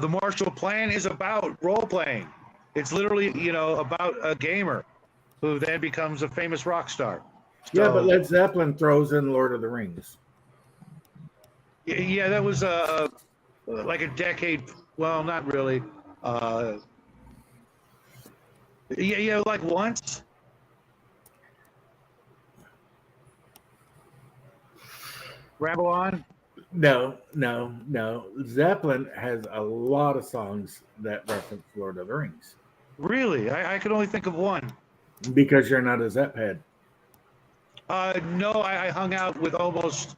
the Marshall Plan is about role playing. It's literally about a gamer who then becomes a famous rock star. Yeah, but Led Zeppelin throws in Lord of the Rings. Yeah, that was like a decade. Well, not really. Yeah, like once. Ramble on. No. Zeppelin has a lot of songs that reference Lord of the Rings. Really? I could only think of one. Because you're not a Zepp head. No, I hung out with almost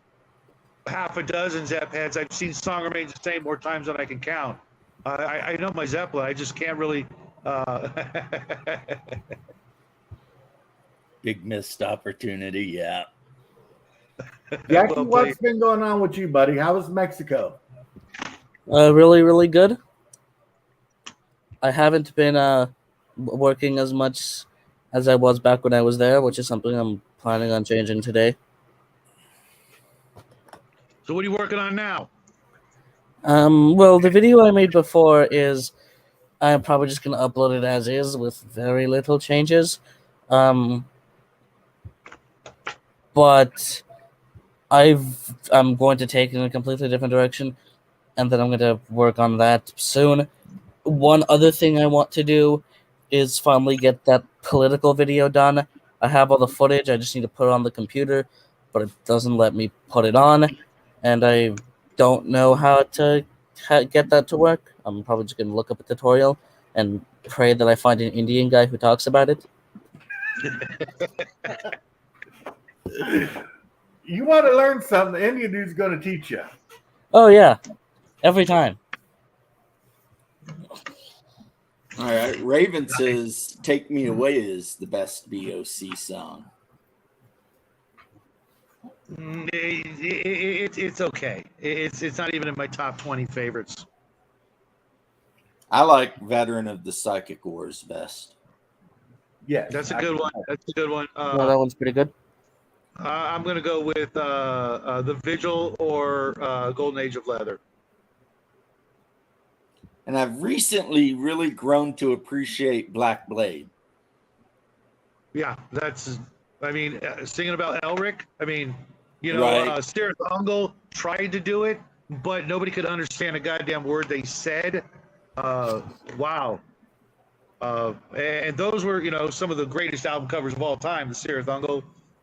half a dozen Zepp heads. I've seen Song Remains the Same more times than I can count. I know my Zeppelin. I just can't really. Big missed opportunity, yeah. Jackie, Well what's played. been going on with you, buddy? How was Mexico? Really, really good. I haven't been working as much as I was back when I was there, which is something I'm planning on changing today. So what are you working on now? Well, the video I made before is I'm probably just gonna upload it as is with very little changes. But I'm going to take it in a completely different direction, and then I'm going to work on that soon. One other thing I want to do is finally get that political video done. I have all the footage. I just need to put it on the computer, but it doesn't let me put it on, and I don't know how to get that to work. I'm probably just going to look up a tutorial and pray that I find an Indian guy who talks about it. You want to learn something, the Indian dude's going to teach you. Oh, yeah. Every time. All right. Raven says Take Me Away is the best BOC song. It's okay. It's not even in my top 20 favorites. I like Veteran of the Psychic Wars best. Yes. That's a good one. That's a good one. Well, that one's pretty good. I'm going to go with The Vigil or Golden Age of Leather. And I've recently really grown to appreciate Black Blade. Yeah, singing about Elric. I mean, Right. Cirith Ungol tried to do it, but nobody could understand a goddamn word they said. Wow. And those were, some of the greatest album covers of all time. The Cirith Ungol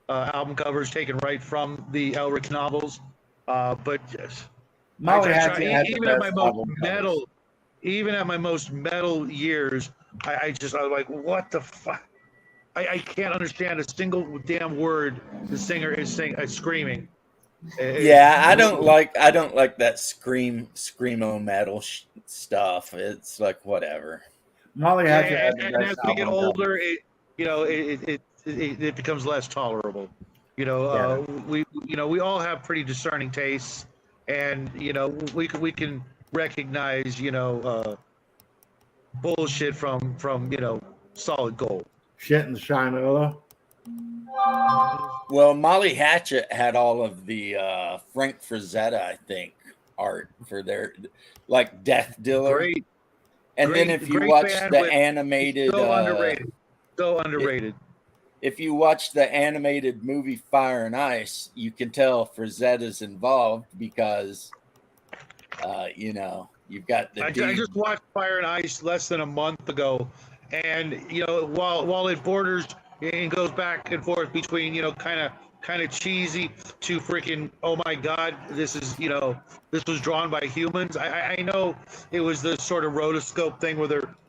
album covers taken right from the Elric novels. But yes, Molly I had try- the even at my best most album covers. metal, even at my most metal years, I was like, what the fuck? I can't understand a single damn word the singer is screaming. Yeah, I don't like that screamo metal stuff. It's like whatever. Molly had And the as best we get album older, it becomes less tolerable. We all have pretty discerning tastes, and we can recognize bullshit from solid gold. Shit and Shinola. Well, Molly Hatchet had all of the Frank Frazetta, I think, art for their like Death Dealer. Great, And then great- if you great watch band the with- animated, so underrated, so underrated. if you watch the animated movie Fire and Ice, you can tell Frazetta's involved because, you've got the I dude. just watched Fire and Ice less than a month ago, and while it borders and goes back and forth between kind of cheesy to freaking, oh my god, this was drawn by humans. I know it was the sort of rotoscope thing where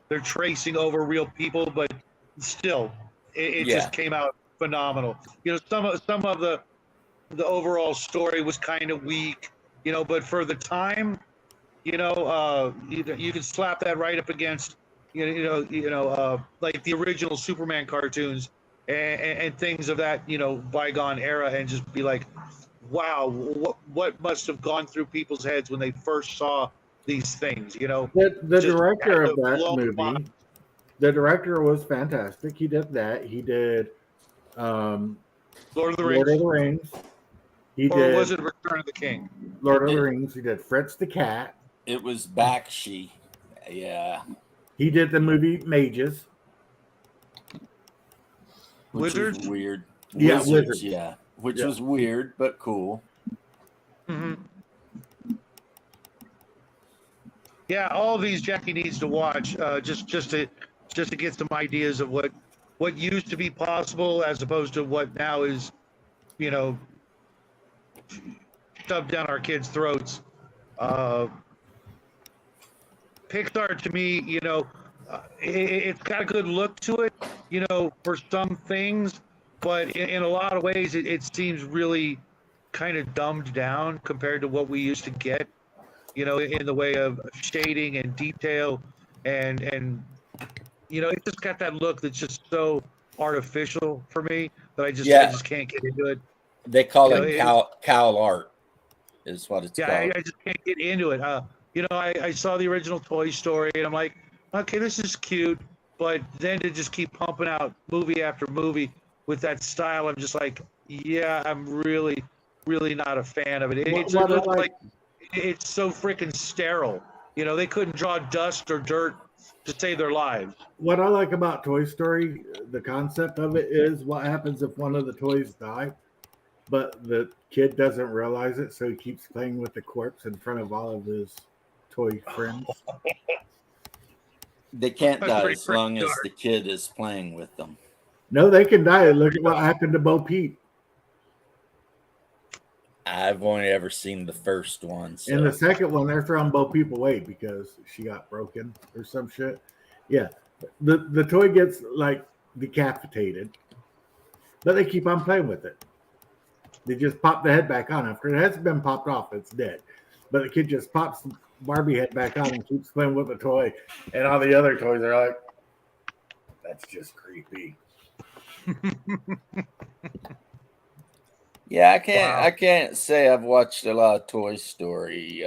they're tracing over real people, but still, it just came out phenomenal. Some of the overall story was kind of weak, but for the time, you can slap that right up against like the original Superman cartoons and things of that bygone era, and just be like, wow, what must have gone through people's heads when they first saw these things. The Just director had of to that blow my movie, mind. the director was fantastic. He did that. He did Lord of the Lord of Rings, the Rings. He or did was it Return of the King? Lord of the Rings. He did Fritz the Cat. It was Bakshi. Yeah. He did the movie Mages. Which Wizards? was weird. Yeah, Wizards, Wizards. yeah. Which Yeah. was weird, but cool. Mm-hmm. Yeah, all these Jackie needs to watch just to get some ideas of what used to be possible as opposed to what now is, shoved down our kids' throats. Pixar, to me, it's got a good look to it, for some things, but in a lot of ways, it seems really kind of dumbed down compared to what we used to get, in the way of shading and detail, and it just got that look that's just so artificial for me that I just can't get into it. They call You know, it Cal Art, is what it's Yeah, called. I just can't get into it. I saw the original Toy Story, and I'm like, okay, this is cute, but then to just keep pumping out movie after movie with that style, I'm just like, yeah, I'm really, really not a fan of it. It What I looks like- like it's so freaking sterile. They couldn't draw dust or dirt to save their lives. What I like about Toy Story, the concept of it is what happens if one of the toys die, but the kid doesn't realize it, so he keeps playing with the corpse in front of all of his toy friends. They can't That's die pretty as long as dark. the kid is playing with them. No, they can die. Look at what happened to Bo Peep. I've only ever seen the first one. So. In the second one, they're throwing Bo Peep away because she got broken or some shit. Yeah, the toy gets like decapitated, but they keep on playing with it. They just pop the head back on after it has been popped off. It's dead, but the kid just pops the Barbie head back on and keeps playing with the toy, and all the other toys are like, "That's just creepy." Yeah, Wow. I can't say I've watched a lot of Toy Story.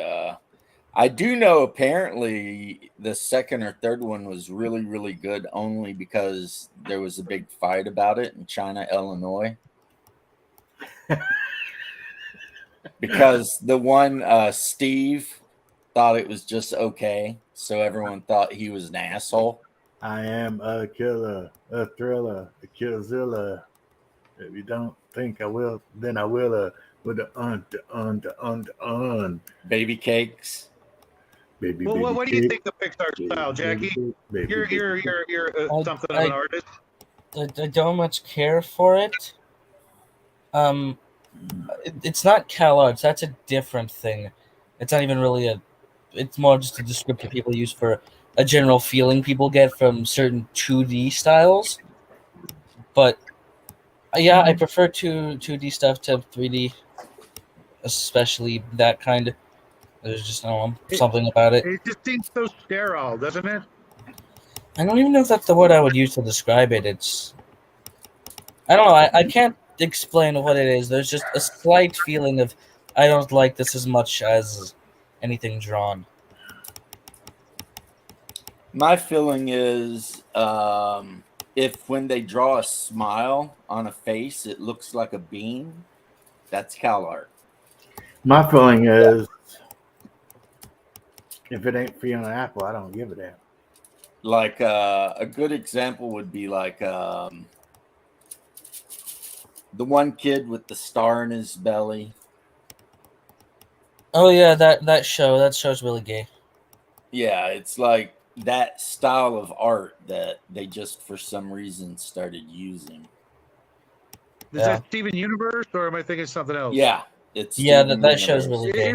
I do know apparently the second or third one was really, really good only because there was a big fight about it in China, Illinois. Because the one Steve thought it was just okay, so everyone thought he was an asshole. I am a killer, a thriller, a killzilla. If you don't think I will, then I will. With the Baby cakes. baby. Well, baby what do you cake, think of Pixar style, Jackie? baby, You're baby something of an artist. I don't much care for it. It's not CalArts. That's a different thing. It's not even really a. It's more just a descriptor people use for a general feeling people get from certain 2D styles. But yeah, I prefer 2D stuff to 3D, especially that kind. There's just something about it. It just seems so sterile, doesn't it? I don't even know if that's the word I would use to describe it. It's I don't know. I can't explain what it is. There's just a slight feeling of I don't like this as much as anything drawn. My feeling is if when they draw a smile on a face, it looks like a bean, that's Cal art. My feeling is, if it ain't Fiona Apple, I don't give a damn. Like a good example would be like the one kid with the star in his belly. Oh yeah, that show's really gay. Yeah, it's like that style of art that they just for some reason started using. Is that Steven Universe, or am I thinking of something else? Yeah, it's Yeah, Steven that show's Universe. really gay.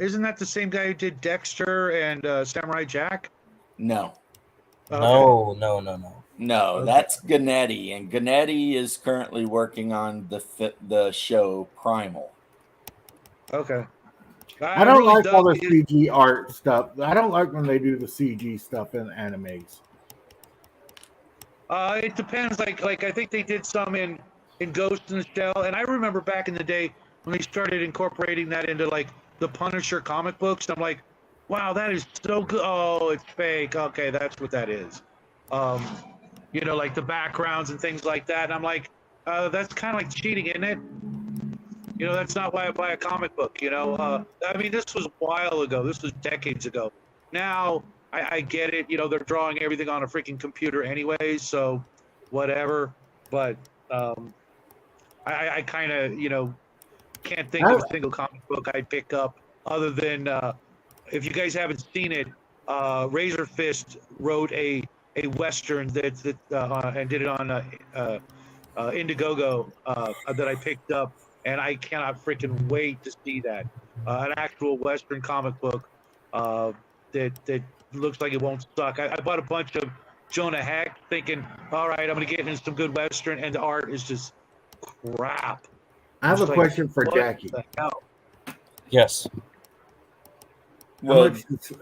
Isn't that the same guy who did Dexter and Samurai Jack? No, Okay. no, Okay. that's Gennady, and Gennady is currently working on the show Primal. Okay. I don't really like all the dug his- CG art stuff. I don't like when they do the CG stuff in animes. It depends. Like I think they did some in Ghost in the Shell, and I remember back in the day when they started incorporating that into like the Punisher comic books. I'm like, wow, that is so good. Oh, it's fake. Okay, that's what that is. You know, like the backgrounds and things like that. And I'm like, that's kind of like cheating, isn't it? You know, that's not why I buy a comic book. You know, I mean, this was a while ago. This was decades ago. Now I get it. You know, they're drawing everything on a freaking computer anyways, so whatever. But I kind of, you know, can't think of a single comic book I'd pick up other than if you guys haven't seen it, Razor Fist wrote a western that and did it on Indiegogo that I picked up, and I cannot freaking wait to see that. An actual western comic book that looks like it won't suck. I bought a bunch of Jonah Heck thinking, all right, I'm going to get into some good western, and the art is just crap. I have It's a like, question for what Jackie. the hell? Yes. Well,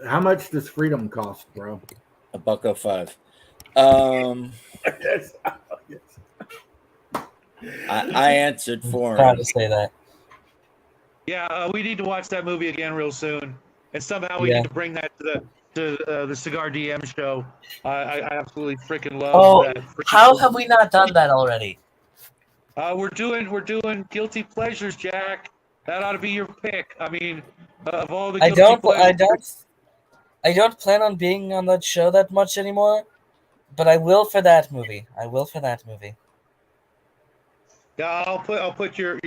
How much does freedom cost, bro? $1.05. Yes. I answered for Proud him. to say that. Yeah, we need to watch that movie again real soon, and somehow we Yeah. need to bring that to the Cigar DM show. I absolutely freaking love Oh, that. freaking how movie. have we not done that already? We're doing guilty pleasures, Jack. That ought to be your pick. I mean, of all the I guilty pleasures, I don't plan on being on that show that much anymore, but I will for that movie. Yeah, I'll put your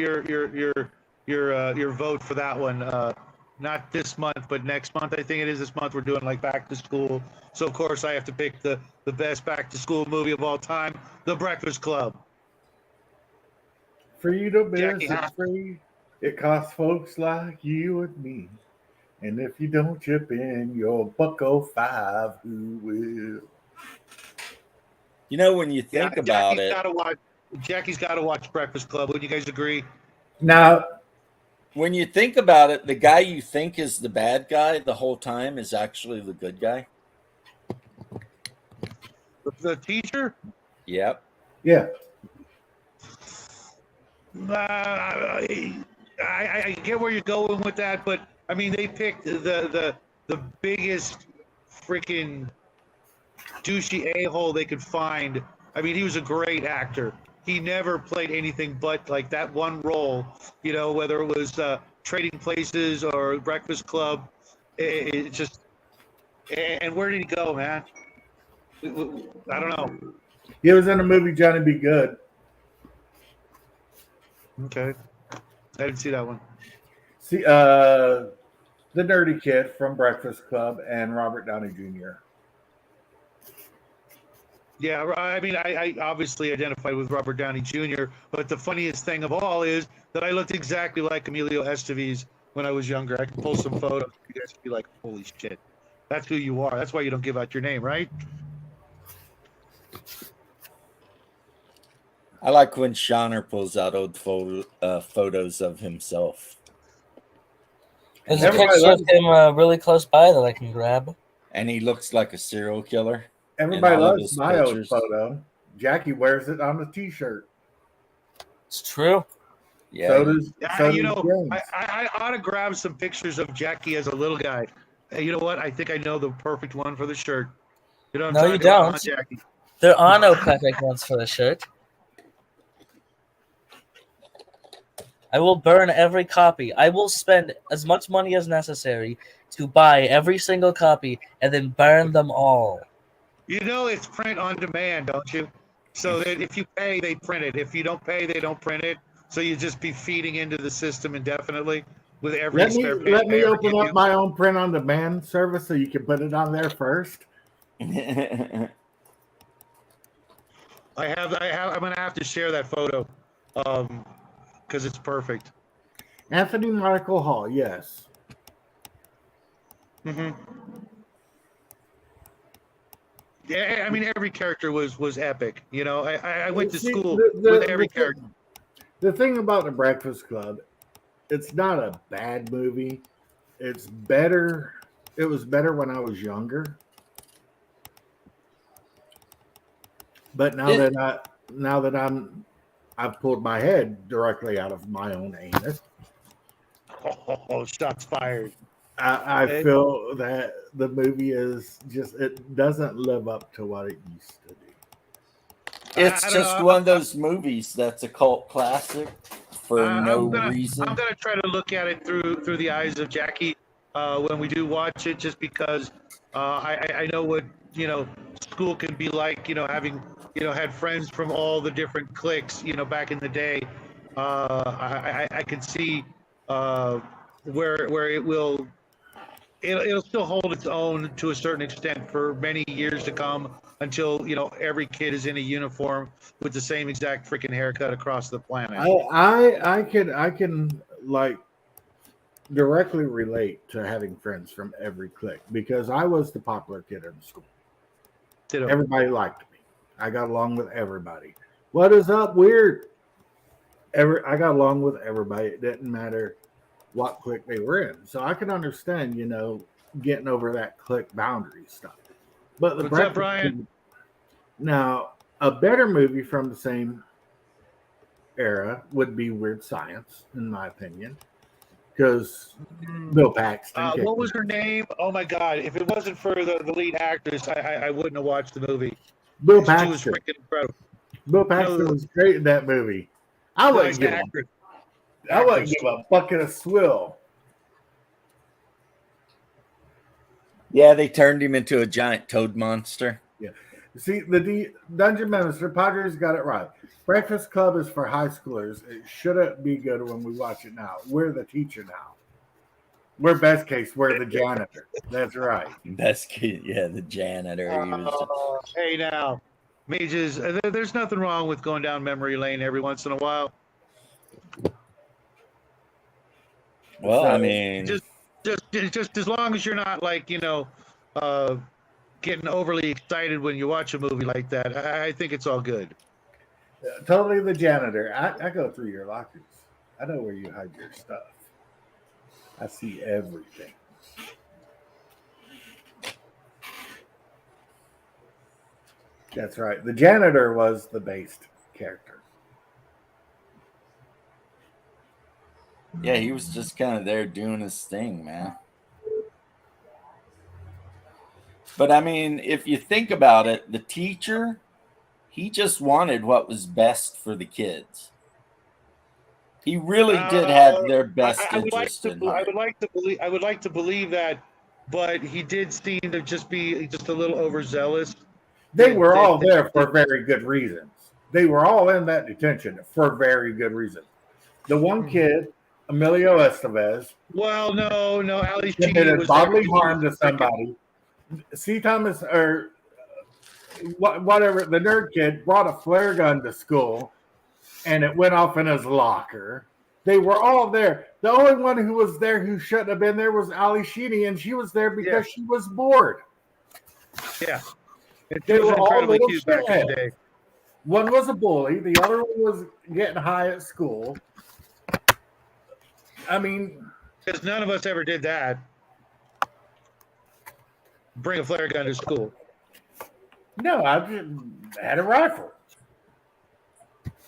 vote for that one. Not this month, but next month. I think it is this month. We're doing like back to school, so of course I have to pick the best back to school movie of all time, The Breakfast Club. Freedom Jackie, is free. It costs folks like you and me. And if you don't chip in your $1.05, who will? You know, when you think about it, Jackie's got to watch Breakfast Club. Would you guys agree? Now, when you think about it, the guy you think is the bad guy the whole time is actually the good guy. The teacher? Yep. yeah. I get where you're going with that, but I mean they picked the biggest freaking douchey a-hole they could find. I mean, he was a great actor. He never played anything but like that one role, you know, whether it was Trading Places or Breakfast Club. It just, and where did he go, man? I don't know. He was in the movie Johnny Be Good. Okay. I didn't see that one. See, the nerdy kid from Breakfast Club and Robert Downey Jr. Yeah, I mean, I obviously identified with Robert Downey Jr., but the funniest thing of all is that I looked exactly like Emilio Estevez when I was younger. I can pull some photos. You guys can be like, holy shit. That's who you are. That's why you don't give out your name, right? I like when Shauner pulls out old photos of himself. There's a Everybody picture of loves- him really close by that I can grab. And he looks like a serial killer. Everybody all of loves his my old pictures. photo. Jackie wears it on the T-shirt. It's true. Yeah. So does You know, James. I ought to grab some pictures of Jackie as a little guy. Hey, you know what? I think I know the perfect one for the shirt. You know what No, I'm you talking about, don't. huh, Jackie? There are no perfect ones for the shirt. I will burn every copy. I will spend as much money as necessary to buy every single copy and then burn them all. You know it's print on demand, don't you? So that if you pay, they print it. If you don't pay, they don't print it. So you just be feeding into the system indefinitely with every spare penny Let me I ever open give up you. my own print on demand service so you can put it on there first. I'm gonna have to share that photo, because it's perfect. Anthony Michael Hall, yes. hmm Yeah, I mean every character was epic. You know, I went to See, school with every character. the thing about the Breakfast Club, it's not a bad movie. It's better. It was better when I was younger. But now that I've pulled my head directly out of my own anus. Oh, shots fired. I feel that the movie is just, it doesn't live up to what it used to do. It's I don't just know. one of those movies that's a cult classic for no I'm reason. gonna try to look at it through the eyes of Jackie when we do watch it, just because I know what school can be like. Having had friends from all the different cliques. Back in the day, I can see where it'll still hold its own to a certain extent for many years to come, until every kid is in a uniform with the same exact freaking haircut across the planet. I can like directly relate to having friends from every clique because I was the popular kid in school. Ditto. Everybody liked me. I got along with everybody. What is up, weird? I got along with everybody. It didn't matter what clique they were in. So I can understand, getting over that clique boundary stuff. But the What's up, Brian? Now, a better movie from the same era would be Weird Science, in my opinion, because Bill Paxton. What was her name? Oh my God! If it wasn't for the lead actress, I wouldn't have watched the movie. Bill She was Paxton. freaking incredible. Bill Paxton was great in that movie. I wouldn't give a bucket of swill. Yeah, they turned him into a giant toad monster. Yeah. See, the Dungeon Minister, Padres got it right. Breakfast Club is for high schoolers. It shouldn't be good when we watch it now. We're the teacher now. We're best case, we're the janitor. That's right. Best kid, yeah, the janitor. He was Hey now, mages. There's nothing wrong with going down memory lane every once in a while. well, So, I mean, Just as long as you're not like getting overly excited when you watch a movie like that, I think it's all good. totally the janitor. I go through your lockers. I know where you hide your stuff. I see everything. That's right. The janitor was the based character. yeah, he was just kind of there doing his thing, man. But I mean, if you think about it, the teacher, he just wanted what was best for the kids. He really did have their best interest in I heart. would like to believe that, but he did seem to just be just a little overzealous. They were all there for very good reasons. They were all in that detention for very good reasons. The one kid, Emilio Estevez, Well, no, Ali Sheedy committed was bodily there. harm to somebody. C. Thomas, or whatever, the nerd kid brought a flare gun to school and it went off in his locker. They were all there. The only one who was there who shouldn't have been there was Ali Sheedy, and she was there because she was bored. Yeah. They It was were all incredibly little cute back in the shitheads. day. One was a bully, the other one was getting high at school. I mean, Because none of us ever did that. Bring a flare gun to school. no, I just had a rifle.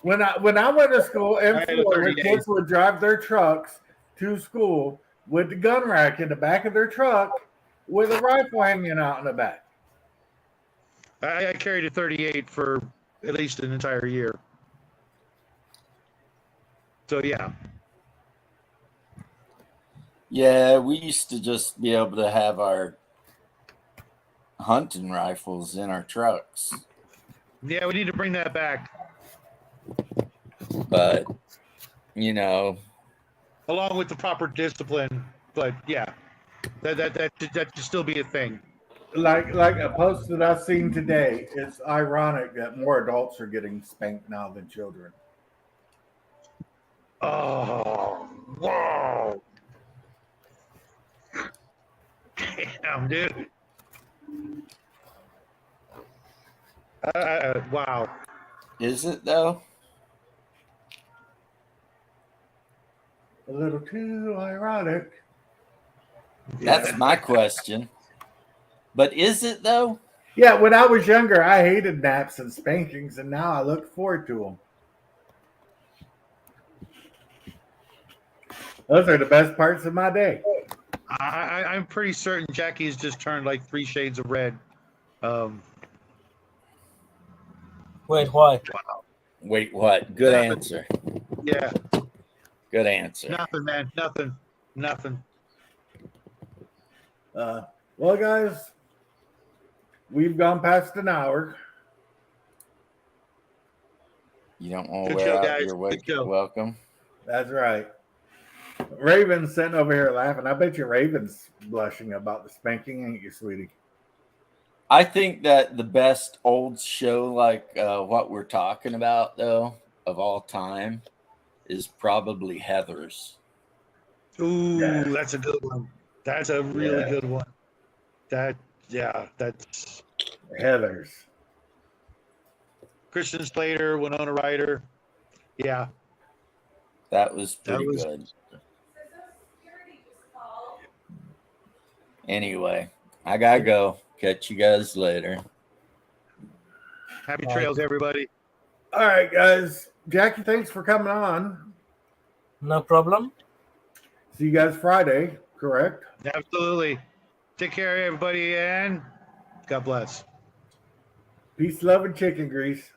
When I went to school in I had a Florida, 38. kids would drive their trucks to school with the gun rack in the back of their truck with a rifle hanging out in the back. I carried a 38 for at least an entire year. So yeah, Yeah, we used to just be able to have our hunting rifles in our trucks, yeah, we need to bring that back but you know, along with the proper discipline. But yeah, that should still be a thing. Like a post that I've seen today, it's ironic that more adults are getting spanked now than children. Oh, whoa. Damn, dude. Wow. is it though? A little too ironic. That's my question. But is it though? Yeah, when I was younger, I hated naps and spankings, and now I look forward to them. Those are the best parts of my day. I'm pretty certain Jackie's just turned like 3 shades of red. Wait, why? Wait, what? Good Nothing. answer. Yeah, Good answer. nothing, man. Nothing. Well, guys, we've gone past an hour. You don't want to Good wear show, out guys. your Good show. welcome. That's right. Raven's sitting over here laughing. I bet you Raven's blushing about the spanking, ain't you, sweetie? I think that the best old show, like what we're talking about, though, of all time, is probably Heathers. Ooh, Yeah. that's a good one. That's a really good one. That's Heathers. Christian Slater, Winona Ryder. Yeah, That was pretty was- good. Anyway, I gotta go. Catch you guys later. happy trails, everybody. All right, guys. Jackie, thanks for coming on. No problem. See you guys Friday, correct? Absolutely. Take care, everybody, and God bless. Peace, love, and chicken grease.